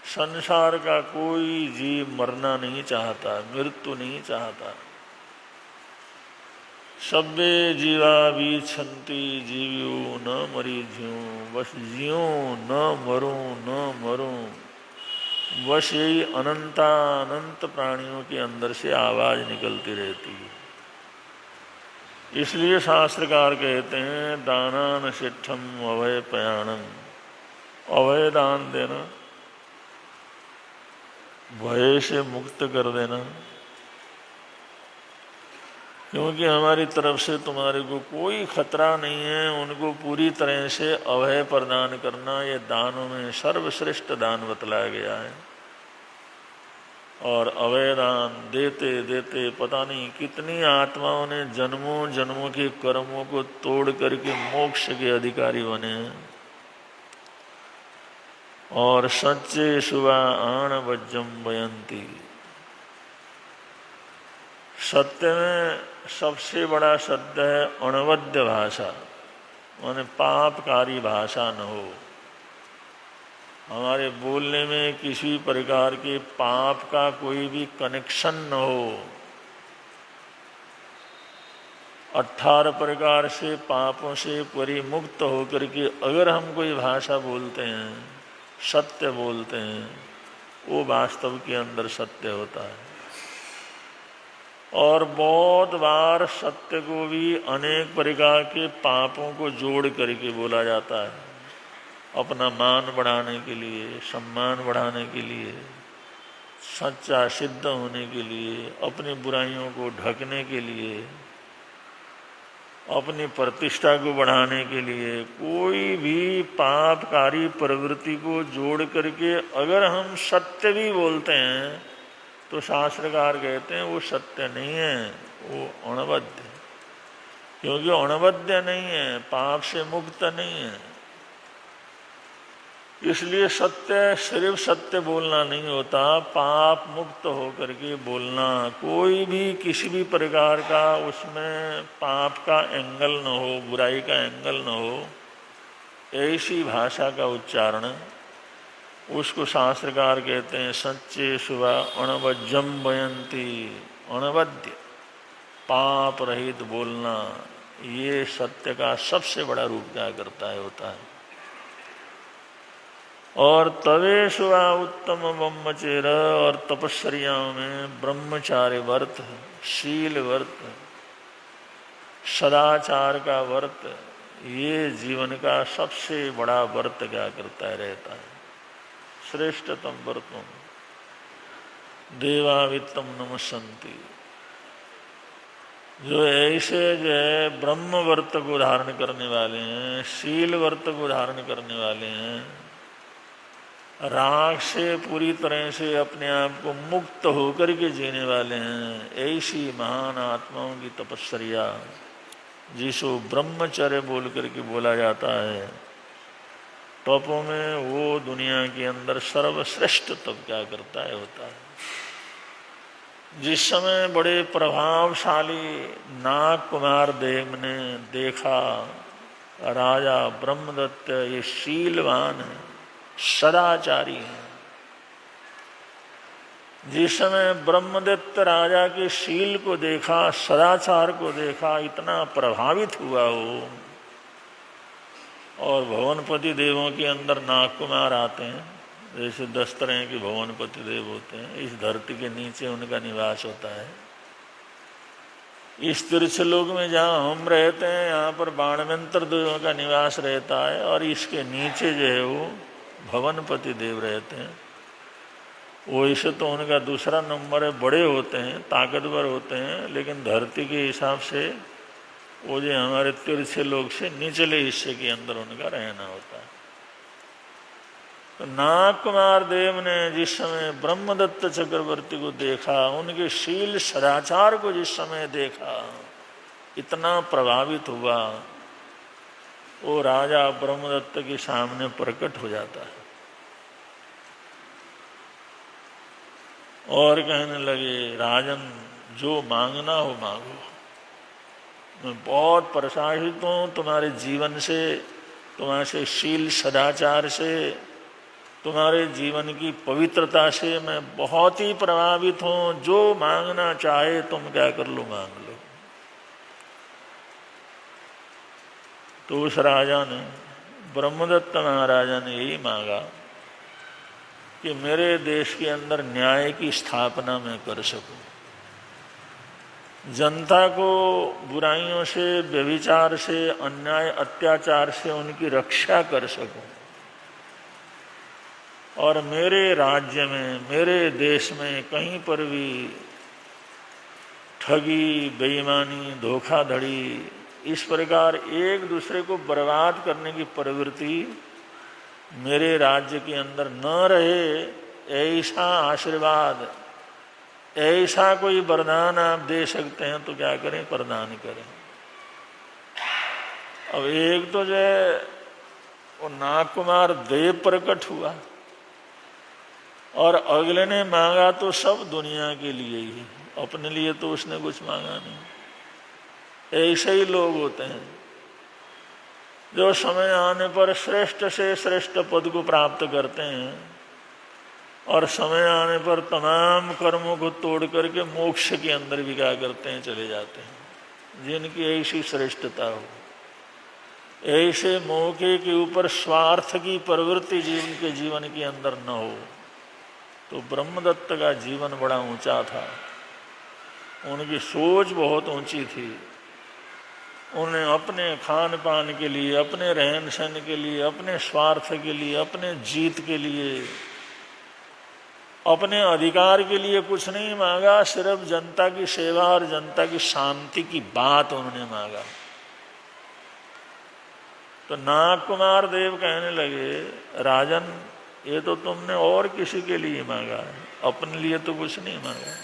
संसार का कोई जीव मरना नहीं चाहता, मृत्यु नहीं चाहता। सब्बे जीवा विच्छन्ति जीवियो न मरी ज्यों। बस जियो न मरूं न मरूं। बस यही अनंत प्राणियों के अंदर से आवाज निकलती रहती है। इसलिए शास्त्रकार कहते हैं दानान शिष्ठम अवय पयाणम। अवय दान देना, भय से मुक्त कर देना। क्योंकि हमारी तरफ से तुम्हारे को कोई खतरा नहीं है। उनको पूरी तरह से अभय प्रदान करना ये दानों में सर्वश्रेष्ठ दान बतलाया गया है। और अभय दान देते देते पता नहीं कितनी आत्माओं ने जन्मों जन्मों के कर्मों को तोड़ करके मोक्ष के अधिकारी बने हैं। और सच्चे शुभा आण वज्जम बयंती, सत्य में सबसे बड़ा सत्य है अणवद्य भाषा, माने पापकारी भाषा न हो। हमारे बोलने में किसी प्रकार के पाप का कोई भी कनेक्शन न हो। 18 प्रकार से पापों से परिमुक्त होकर के अगर हम कोई भाषा बोलते हैं, सत्य बोलते हैं, वो वास्तव के अंदर सत्य होता है। और बहुत बार सत्य को भी अनेक प्रकार के पापों को जोड़ करके बोला जाता है, अपना मान बढ़ाने के लिए, सम्मान बढ़ाने के लिए, सच्चा सिद्ध होने के लिए, अपनी बुराइयों को ढकने के लिए, अपनी प्रतिष्ठा को बढ़ाने के लिए। कोई भी पापकारी प्रवृत्ति को जोड़ करके अगर हम सत्य भी बोलते हैं तो शास्त्रकार कहते हैं वो सत्य नहीं है, वो अणवद्य। क्योंकि अणवद्य नहीं है, पाप से मुक्त नहीं है। इसलिए सत्य सिर्फ सत्य बोलना नहीं होता, पाप मुक्त होकर के बोलना। कोई भी किसी भी प्रकार का उसमें पाप का एंगल न हो, बुराई का एंगल न हो, ऐसी भाषा का उच्चारण, उसको शास्त्रकार कहते हैं सच्चे शुभा अणवज्जम बयंती। अणवद्य पाप रहित बोलना, ये सत्य का सबसे बड़ा रूप क्या करता है, होता है। और तवे शुभा उत्तम ब्रह्मचर्य, और तपस्या में ब्रह्मचार्य व्रत, शील व्रत, सदाचार का व्रत, ये जीवन का सबसे बड़ा व्रत क्या करता है, रहता है। श्रेष्ठतम व्रतम देवावित्तम नमस्सन्ति। जो ऐसे जो है ब्रह्म व्रत को धारण करने वाले हैं, शील व्रत को धारण करने वाले हैं, राग से पूरी तरह से अपने आप को मुक्त होकर के जीने वाले हैं, ऐसी महान आत्माओं की तपस्या जिसको ब्रह्मचर्य बोल करके बोला जाता है, तपों में वो दुनिया के अंदर सर्वश्रेष्ठ तप क्या करता है, होता है। जिस समय बड़े प्रभावशाली नाग कुमार देव ने देखा राजा ब्रह्मदत्त ये शीलवान है, सदाचारी है, जिस समय ब्रह्मदत्त राजा के शील को देखा, सदाचार को देखा, इतना प्रभावित हुआ हो। और भुवनपति देवों के अंदर नागकुमार आते हैं, जैसे 10 तरह के भुवनपति देव होते हैं, इस धरती के नीचे उनका निवास होता है। इस तीर्थलोक में जहाँ हम रहते हैं, यहाँ पर बाणवंतर देवों का निवास रहता है, और इसके नीचे जो है वो भुवनपति देव रहते हैं। वैसे तो उनका दूसरा नंबर है, बड़े होते हैं, ताकतवर होते हैं, लेकिन धरती के हिसाब से वो जो हमारे तिरछे लोग से निचले हिस्से के अंदर उनका रहना होता है। तो नाग कुमार देव ने जिस समय ब्रह्मदत्त चक्रवर्ती को देखा, उनके शील सदाचार को जिस समय देखा, इतना प्रभावित हुआ, वो राजा ब्रह्मदत्त के सामने प्रकट हो जाता है और कहने लगे, राजन जो मांगना हो मांगो, मैं बहुत प्रसादित हूँ तुम्हारे जीवन से, तुम्हारे शील सदाचार से, तुम्हारे जीवन की पवित्रता से मैं बहुत ही प्रभावित हूँ। जो मांगना चाहे तुम क्या कर लो, मांग लो। तो उस राजा ने, ब्रह्मदत्त महाराजा ने यही मांगा कि मेरे देश के अंदर न्याय की स्थापना मैं कर सकूं, जनता को बुराइयों से, व्यभिचार से, अन्याय अत्याचार से उनकी रक्षा कर सकूं, और मेरे राज्य में, मेरे देश में कहीं पर भी ठगी, बेईमानी, धोखाधड़ी, इस प्रकार एक दूसरे को बर्बाद करने की प्रवृत्ति मेरे राज्य के अंदर न रहे, ऐसा आशीर्वाद, ऐसा कोई वरदान आप दे सकते हैं तो क्या करें, प्रदान करें। अब एक तो जो है वो नागकुमार देव प्रकट हुआ और अगले ने मांगा तो सब दुनिया के लिए ही, अपने लिए तो उसने कुछ मांगा नहीं। ऐसे ही लोग होते हैं जो समय आने पर श्रेष्ठ से श्रेष्ठ पद को प्राप्त करते हैं और समय आने पर तमाम कर्मों को तोड़ करके मोक्ष के अंदर भी क्या करते हैं, चले जाते हैं। जिनकी ऐसी श्रेष्ठता हो, ऐसे मौके के ऊपर स्वार्थ की प्रवृत्ति जीवन के अंदर न हो, तो ब्रह्मदत्त का जीवन बड़ा ऊंचा था। उनकी सोच बहुत ऊंची थी। उन्हें अपने खान पान के लिए, अपने रहन सहन के लिए, अपने स्वार्थ के लिए, अपने जीत के लिए, अपने अधिकार के लिए कुछ नहीं मांगा, सिर्फ जनता की सेवा और जनता की शांति की बात उन्होंने मांगा। तो नागकुमार देव कहने लगे, राजन ये तो तुमने और किसी के लिए मांगा है, अपने लिए तो कुछ नहीं मांगा।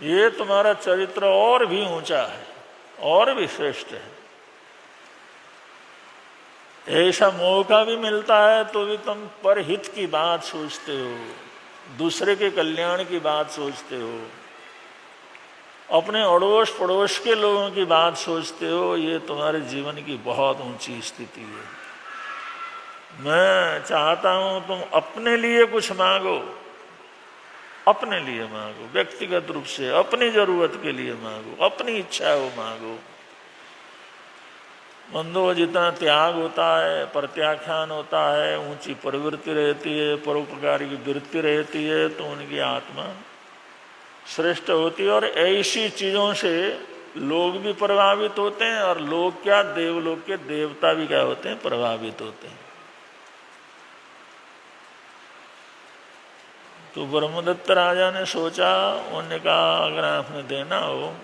ये तुम्हारा चरित्र और भी ऊंचा है, और भी श्रेष्ठ है। ऐसा मौका भी मिलता है तो भी तुम परहित की बात सोचते हो, दूसरे के कल्याण की बात सोचते हो, अपने अड़ोस पड़ोस के लोगों की बात सोचते हो। ये तुम्हारे जीवन की बहुत ऊंची स्थिति है। मैं चाहता हूं तुम अपने लिए कुछ मांगो, अपने लिए मांगो, व्यक्तिगत रूप से अपनी जरूरत के लिए मांगो, अपनी इच्छा हो मांगो। बंधुओं, जितना त्याग होता है, प्रत्याख्यान होता है, ऊंची प्रवृत्ति रहती है, परोपकार की वृत्ति रहती है, तो उनकी आत्मा श्रेष्ठ होती है। और ऐसी चीजों से लोग भी प्रभावित होते हैं, और लोग क्या, देवलोक के देवता भी क्या होते हैं, प्रभावित होते हैं। तो ब्रह्मदत्त राजा ने सोचा, उन्होंने कहा अगर आपने देना हो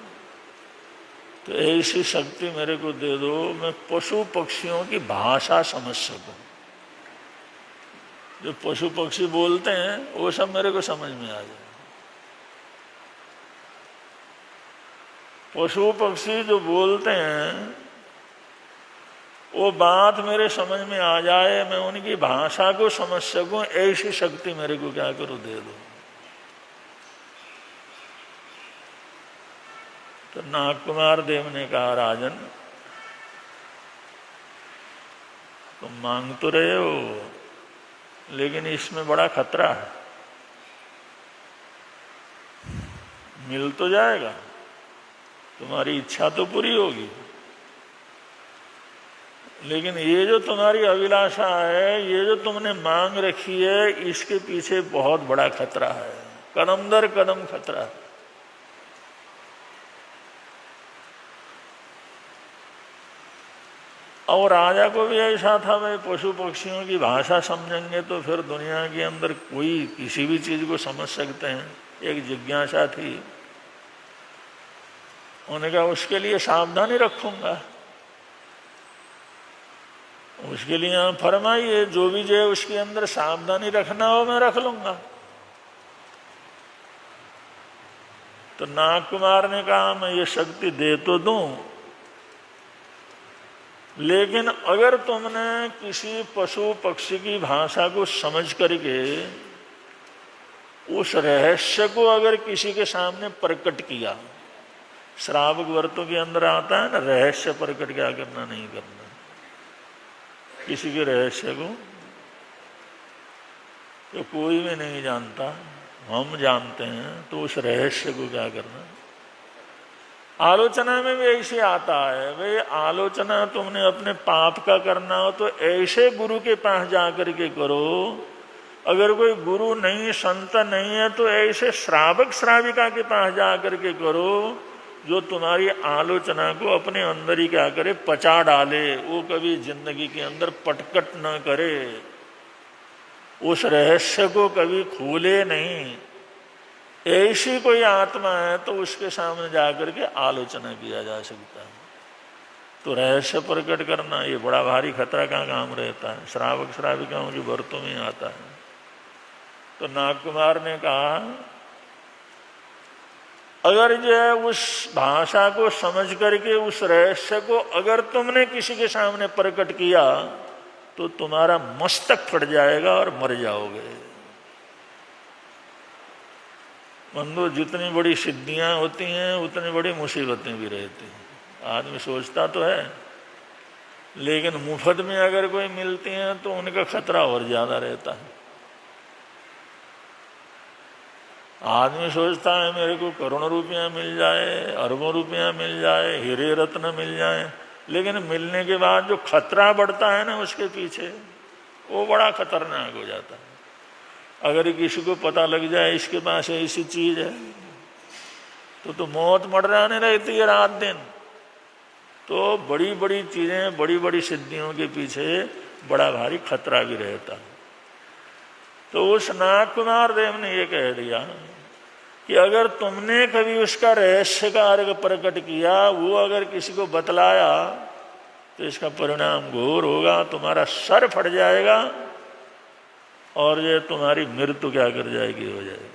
तो ऐसी शक्ति मेरे को दे दो, मैं पशु पक्षियों की भाषा समझ सकूं। जो पशु पक्षी बोलते हैं वो सब मेरे को समझ में आ जाए। पशु पक्षी जो बोलते हैं वो बात मेरे समझ में आ जाए, मैं उनकी भाषा को समझ सकूं, ऐसी शक्ति मेरे को क्या करो, दे दो। तो नागकुमार देव ने कहा, राजन तुम मांग तो रहे हो, लेकिन इसमें बड़ा खतरा है। मिल तो जाएगा, तुम्हारी इच्छा तो पूरी होगी, लेकिन ये जो तुम्हारी अभिलाषा है, ये जो तुमने मांग रखी है, इसके पीछे बहुत बड़ा खतरा है, कदम दर कदम खतरा है। और राजा को भी ऐसा था, भाई पशु पक्षियों की भाषा समझेंगे तो फिर दुनिया के अंदर कोई किसी भी चीज को समझ सकते हैं। एक जिज्ञासा थी। उन्होंने कहा उसके लिए सावधानी रखूंगा। उसके लिए आप फरमाइए, जो भी जो उसके अंदर सावधानी रखना हो मैं रख लूंगा। तो नागकुमार ने कहा, मैं ये शक्ति दे तो दूं, लेकिन अगर तुमने किसी पशु पक्षी की भाषा को समझ करके उस रहस्य को अगर किसी के सामने प्रकट किया, श्रावक व्रतों के अंदर आता है ना, रहस्य प्रकट क्या करना, नहीं करना। किसी के रहस्य को तो कोई भी नहीं जानता, हम जानते हैं, तो उस रहस्य को क्या करना। आलोचना में भी ऐसे आता है, भाई आलोचना तुमने अपने पाप का करना हो तो ऐसे गुरु के पास जाकर के करो। अगर कोई गुरु नहीं, संत नहीं है, तो ऐसे श्रावक श्राविका के पास जाकर के करो जो तुम्हारी आलोचना को अपने अंदर ही क्या करे, पचा डाले, वो कभी जिंदगी के अंदर पटकट न करे, उस रहस्य को कभी खोले नहीं। ऐसी कोई आत्मा है तो उसके सामने जाकर के आलोचना किया जा सकता है। तो रहस्य प्रकट करना ये बड़ा भारी खतरा का काम रहता है, श्रावक श्राविकाओं की व्रतों में आता है। तो नागकुमार ने कहा अगर जो है उस भाषा को समझ करके उस रहस्य को अगर तुमने किसी के सामने प्रकट किया तो तुम्हारा मस्तक फट जाएगा और मर जाओगे। बंधु, जितनी बड़ी सिद्धियां होती हैं उतनी बड़ी मुसीबतें भी रहती हैं। आदमी सोचता तो है, लेकिन मुफ्त में अगर कोई मिलती हैं तो उनका खतरा और ज्यादा रहता है। आदमी सोचता है मेरे को करोड़ों रुपया मिल जाए, अरबों रुपया मिल जाए, हीरे रत्न मिल जाए, लेकिन मिलने के बाद जो खतरा बढ़ता है ना उसके पीछे, वो बड़ा खतरनाक हो जाता है। अगर किसी को पता लग जाए इसके पास ऐसी चीज है तो मौत मडराने रहती है रात दिन। तो बड़ी बड़ी चीजें, बड़ी बड़ी सिद्धियों के पीछे बड़ा भारी खतरा भी रहता है। तो उस नागकुमार देव ने ये कह दिया कि अगर तुमने कभी उसका रहस्य कार्य प्रकट किया, वो अगर किसी को बतलाया तो इसका परिणाम घोर होगा, तुम्हारा सर फट जाएगा और ये तुम्हारी मृत्यु क्या कर जाएगी, हो जाएगी।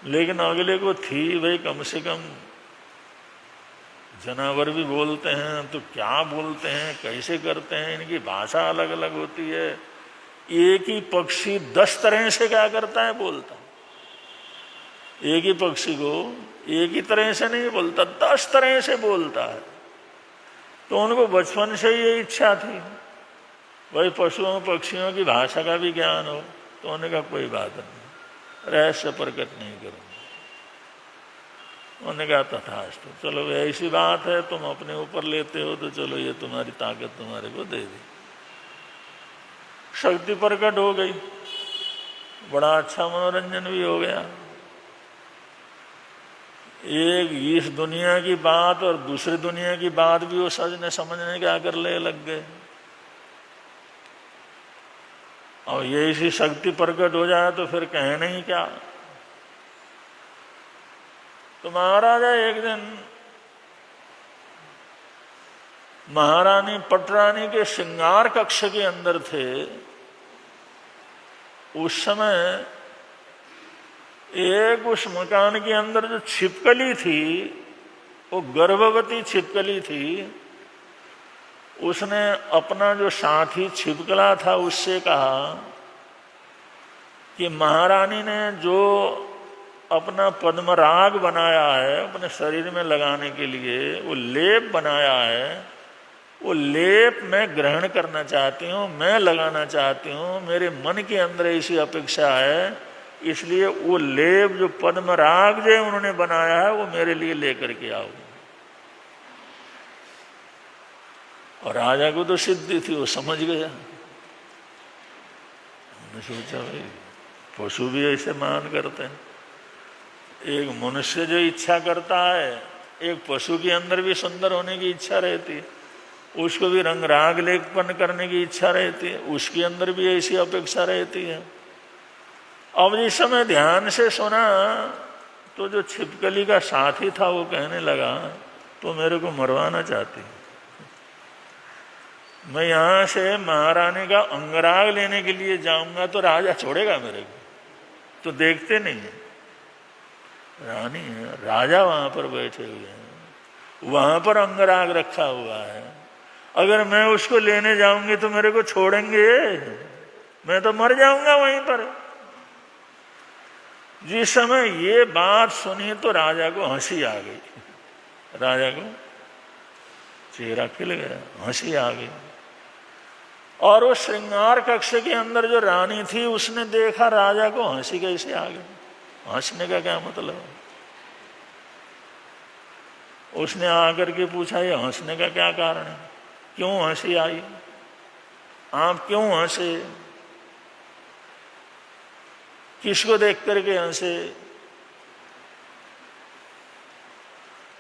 लेकिन अगले को थी भाई, कम से कम जानवर भी बोलते हैं तो क्या बोलते हैं, कैसे करते हैं, इनकी भाषा अलग अलग होती है। एक ही पक्षी 10 तरह से क्या करता है, बोलता। एक ही पक्षी को एक ही तरह से नहीं बोलता, 10 तरह से बोलता है। तो उनको बचपन से ये इच्छा थी भाई पशुओं पक्षियों की भाषा का भी ज्ञान हो। तो उन्होंने कहा कोई बात नहीं, रहस्य प्रकट नहीं करूंगा। उन्होंने कहा तथास्तु, चलो ऐसी बात है तुम अपने ऊपर लेते हो तो चलो ये तुम्हारी ताकत तुम्हारे को दे दी। शक्ति प्रकट हो गई, बड़ा अच्छा मनोरंजन भी हो गया। एक इस दुनिया की बात और दूसरी दुनिया की बात भी वो सजने समझने क्या कर ले लग गए। और ये इसी शक्ति प्रकट हो जाए तो फिर कहना ही क्या। तो महाराजा एक दिन महारानी पटरानी के श्रृंगार कक्ष के अंदर थे। उस समय एक उस मकान के अंदर जो छिपकली थी, वो गर्भवती छिपकली थी। उसने अपना जो साथी छिपकला था उससे कहा कि महारानी ने जो अपना पद्मराग बनाया है अपने शरीर में लगाने के लिए, वो लेप बनाया है, वो लेप मैं ग्रहण करना चाहती हूँ, मैं लगाना चाहती हूँ। मेरे मन के अंदर ऐसी अपेक्षा है, इसलिए वो लेप जो पद्मराग जो उन्होंने बनाया है वो मेरे लिए लेकर के आओ। और राजा को तो सिद्धि थी, वो समझ गया। हमने सोचा भाई पशु भी ऐसे मान करते हैं। एक मनुष्य जो इच्छा करता है, एक पशु के अंदर भी सुंदर होने की इच्छा रहती है, उसको भी रंग राग लेपन करने की इच्छा रहती है, उसके अंदर भी ऐसी अपेक्षा रहती है। अब जिस समय ध्यान से सुना तो जो छिपकली का साथी था वो कहने लगा तो मेरे को मरवाना चाहती, मैं यहां से महारानी का अंगराग लेने के लिए जाऊंगा तो राजा छोड़ेगा मेरे को। तो देखते नहीं है, रानी है, राजा वहां पर बैठे हुए हैं, वहां पर अंगराग रखा हुआ है। अगर मैं उसको लेने जाऊंगी तो मेरे को छोड़ेंगे, मैं तो मर जाऊंगा वहीं पर। जिस समय ये बात सुनी तो राजा को हंसी आ गई। राजा को चेहरा खिल गया, हंसी आ गई। और वो श्रृंगार कक्ष के अंदर जो रानी थी उसने देखा राजा को हंसी कैसे आ गई। हंसने का क्या मतलब है? उसने आकर के पूछा ये हंसने का क्या कारण है, क्यों हंसी आई, आप क्यों हंसे, किसको देख करके हंसे?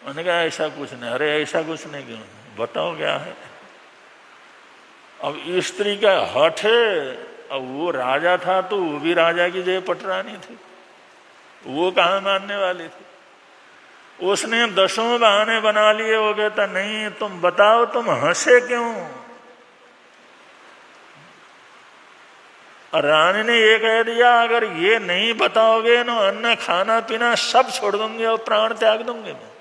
मैंने कहा ऐसा कुछ नहीं। अरे ऐसा कुछ नहीं, क्यों, बताओ क्या है। अब स्त्री का हठ है, अब वो राजा था तो वो भी राजा की जय पटरानी थी, वो कहाँ मानने वाली थी। उसने 10 बहाने बना लिए। वो कहता नहीं तुम बताओ तुम हंसे क्यों। और रानी ने ये कह दिया अगर ये नहीं बताओगे ना अन्न खाना पीना सब छोड़ दूंगी और प्राण त्याग दूंगी मैं।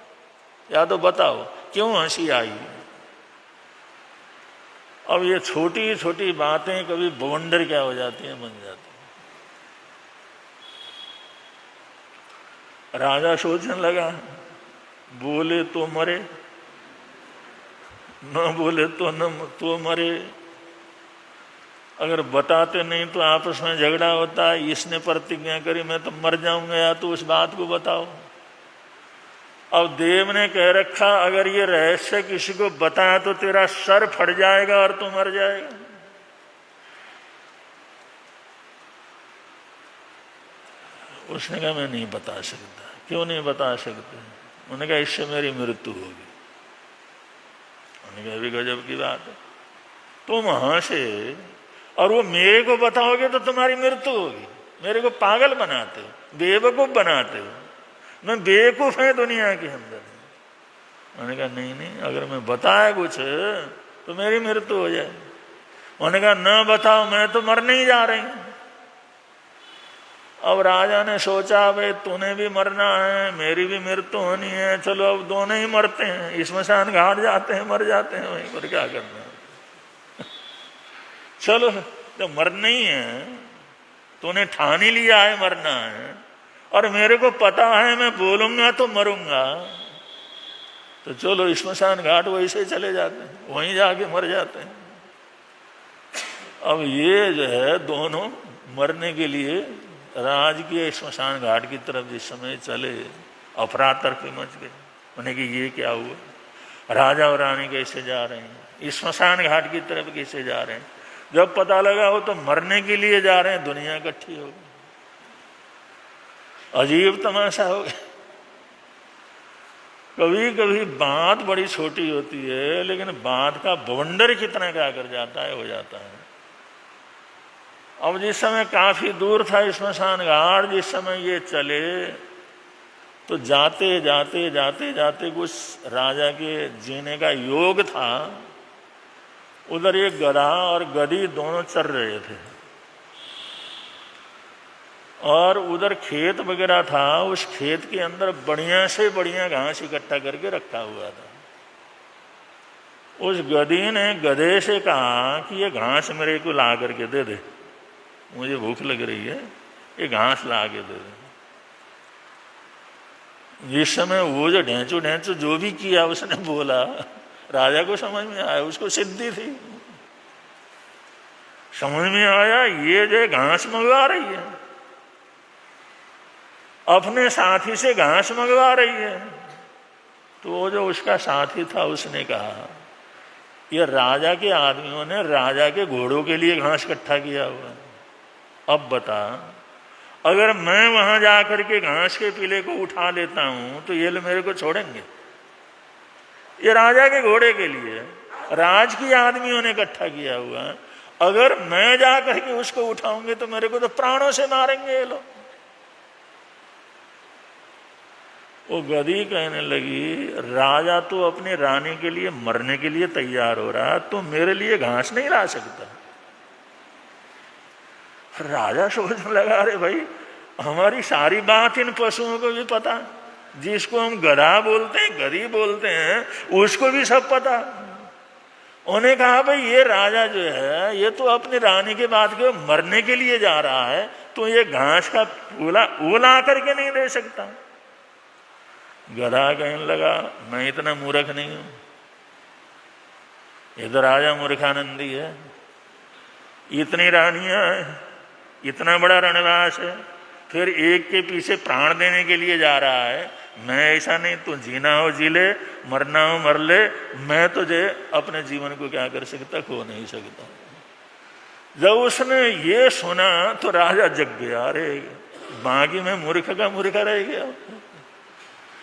या तो बताओ क्यों हंसी आई। अब ये छोटी छोटी बातें कभी बवंडर क्या हो जाती हैं, बन जाती हैं। राजा सोचने लगा बोले तो मरे, न बोले तो मरे। अगर बताते नहीं तो आपस में झगड़ा होता है। इसने प्रतिज्ञा करी मैं तो मर जाऊंगा, या तो उस बात को बताओ। अब देव ने कह रखा अगर ये रहस्य किसी को बताया तो तेरा सर फट जाएगा और तू मर जाएगा। उसने कहा मैं नहीं बता सकता। क्यों नहीं बता सकते? उन्होंने कहा इससे मेरी मृत्यु होगी। उन्होंने कहा भी गजब की बात है, तुम हंसे और वो मेरे को बताओगे तो तुम्हारी मृत्यु होगी। मेरे को पागल बनाते हो, बेवकूफ बनाते हो। मैं बेवकूफ है दुनिया के अंदर। उन्होंने कहा नहीं अगर मैं बताया कुछ तो मेरी मृत्यु हो जाए। उन्होंने कहा न बताओ मैं तो मरने ही जा रही हूं। अब राजा ने सोचा भाई तूने भी मरना है मेरी भी मृत्यु होनी है, चलो अब दोनों ही मरते हैं, स्मशान घाट जाते हैं, मर जाते हैं वहीं पर, क्या करना है। चलो तो मरना ही है, तूने ठान ही लिया है मरना है और मेरे को पता है मैं बोलूंगा तो मरूंगा, तो चलो स्मशान घाट वैसे चले जाते हैं, वहीं जाके मर जाते हैं। अब ये जो है दोनों मरने के लिए राजकीय स्मशान घाट की तरफ जिस समय चले अफरा तफरी मच गई। उन्हें कि ये क्या हुआ, राजा और रानी कैसे जा रहे हैं, स्मशान घाट की तरफ कैसे जा रहे हैं। जब पता लगा वो तो मरने के लिए जा रहे हैं, दुनिया इकट्ठी हो गई। अजीब तमाशा हो गया। कभी कभी बात बड़ी छोटी होती है लेकिन बात का बवंडर कितना क्या कर जाता है, हो जाता है। अब जिस समय काफी दूर था स्मशान घाट, जिस समय ये चले तो जाते जाते जाते जाते कुछ राजा के जीने का योग था। उधर एक गधा और गधी दोनों चर रहे थे और उधर खेत वगैरह था। उस खेत के अंदर बढ़िया से बढ़िया घास इकट्ठा करके रखा हुआ था। उस गधी ने गधे से कहा कि ये घास मेरे को ला करके दे दे, मुझे भूख लग रही है, ये घास ला के दे दे। जिस समय वो जो ढेंचू जो भी किया उसने बोला, राजा को समझ में आया, उसको सिद्धि थी, समझ में आया ये जो घास मंगवा रही है, अपने साथी से घास मंगवा रही है। तो वो जो उसका साथी था उसने कहा ये राजा के आदमियों ने राजा के घोड़ों के लिए घास इकट्ठा किया हुआ। अब बता अगर मैं वहां जाकर के घास के पीले को उठा लेता हूं तो ये लोग मेरे को छोड़ेंगे। ये राजा के घोड़े के लिए राज की आदमियों ने इकट्ठा किया हुआ, अगर मैं जाकर के उसको उठाऊंगे तो मेरे को तो प्राणों से मारेंगे ये लोग। वो गधी कहने लगी राजा तो अपनी रानी के लिए मरने के लिए तैयार हो रहा, तो मेरे लिए घास नहीं ला सकता। राजा सोचने लगा अरे भाई हमारी सारी बात इन पशुओं को भी पता, जिसको हम गधा बोलते हैं गधी बोलते हैं उसको भी सब पता। उन्हें कहा भाई ये राजा जो है ये तो अपनी रानी के बाद के मरने के लिए जा रहा है, तो ये घास का वो ला करके नहीं दे सकता। गधा कहने लगा मैं इतना मूर्ख नहीं हूं, ये तो राजा मूर्खानंदी है, इतनी रानियां हैं, इतना बड़ा रणवास है, फिर एक के पीछे प्राण देने के लिए जा रहा है। मैं ऐसा नहीं, तू जीना हो जी ले, मरना हो मर ले, मैं तुझे अपने जीवन को क्या कर सकता, खो नहीं सकता। जब उसने ये सुना तो राजा जग गया, अरे बाकी में मूर्ख का मूर्ख रह गया,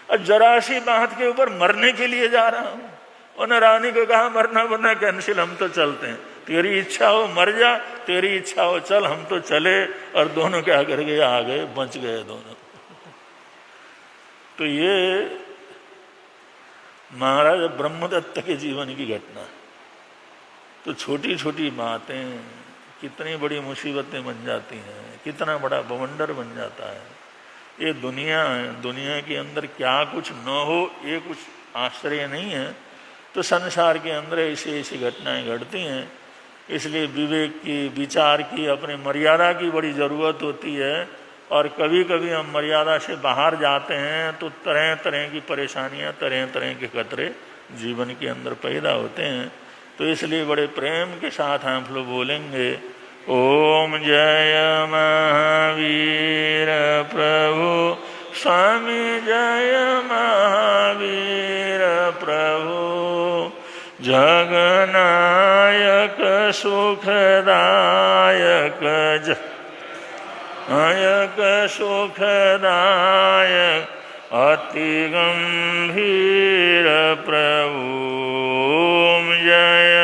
और जरा सी बात के ऊपर मरने के लिए जा रहा हूं। उन्होंने रानी को कहा मरना वरना कैंसिल, हम तो चलते हैं, तेरी इच्छा हो मर जा, तेरी इच्छा हो चल, हम तो चले। और दोनों क्या कर गए, आ गए, बच गए दोनों। तो ये महाराज ब्रह्मदत्त के जीवन की घटना। तो छोटी छोटी बातें कितनी बड़ी मुसीबतें बन जाती हैं, कितना बड़ा बवंडर बन जाता है। ये दुनिया है, दुनिया के अंदर क्या कुछ न हो ये कुछ आश्चर्य नहीं है। तो संसार के अंदर ऐसी ऐसी घटनाएं घटती हैं। इसलिए विवेक की, विचार की, अपने मर्यादा की बड़ी ज़रूरत होती है। और कभी कभी हम मर्यादा से बाहर जाते हैं तो तरह तरह की परेशानियां, तरह तरह के खतरे जीवन के अंदर पैदा होते हैं। तो इसलिए बड़े प्रेम के साथ हम लोग बोलेंगे, ओम जय महावीर प्रभु स्वामी, जय महावीर प्रभु जगनायक सुखदायक, नायक सुखदायक अति गंभीर प्रभु। ओम जय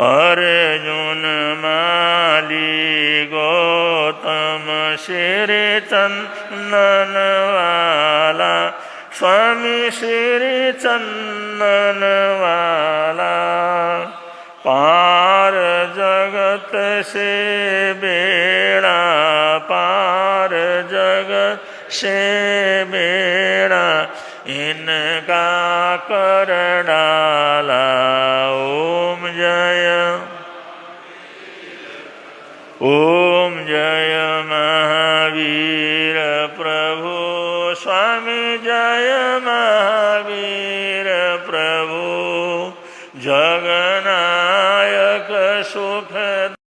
अर्जुन माली गौतम श्री चंदन वाला, स्वामी श्री चंदन वाला पार जगत से बेड़ा, पार जगत से बेड़ा इनका कर डाला। ओम जय, ओम जय महावीर प्रभु स्वामी, जय महावीर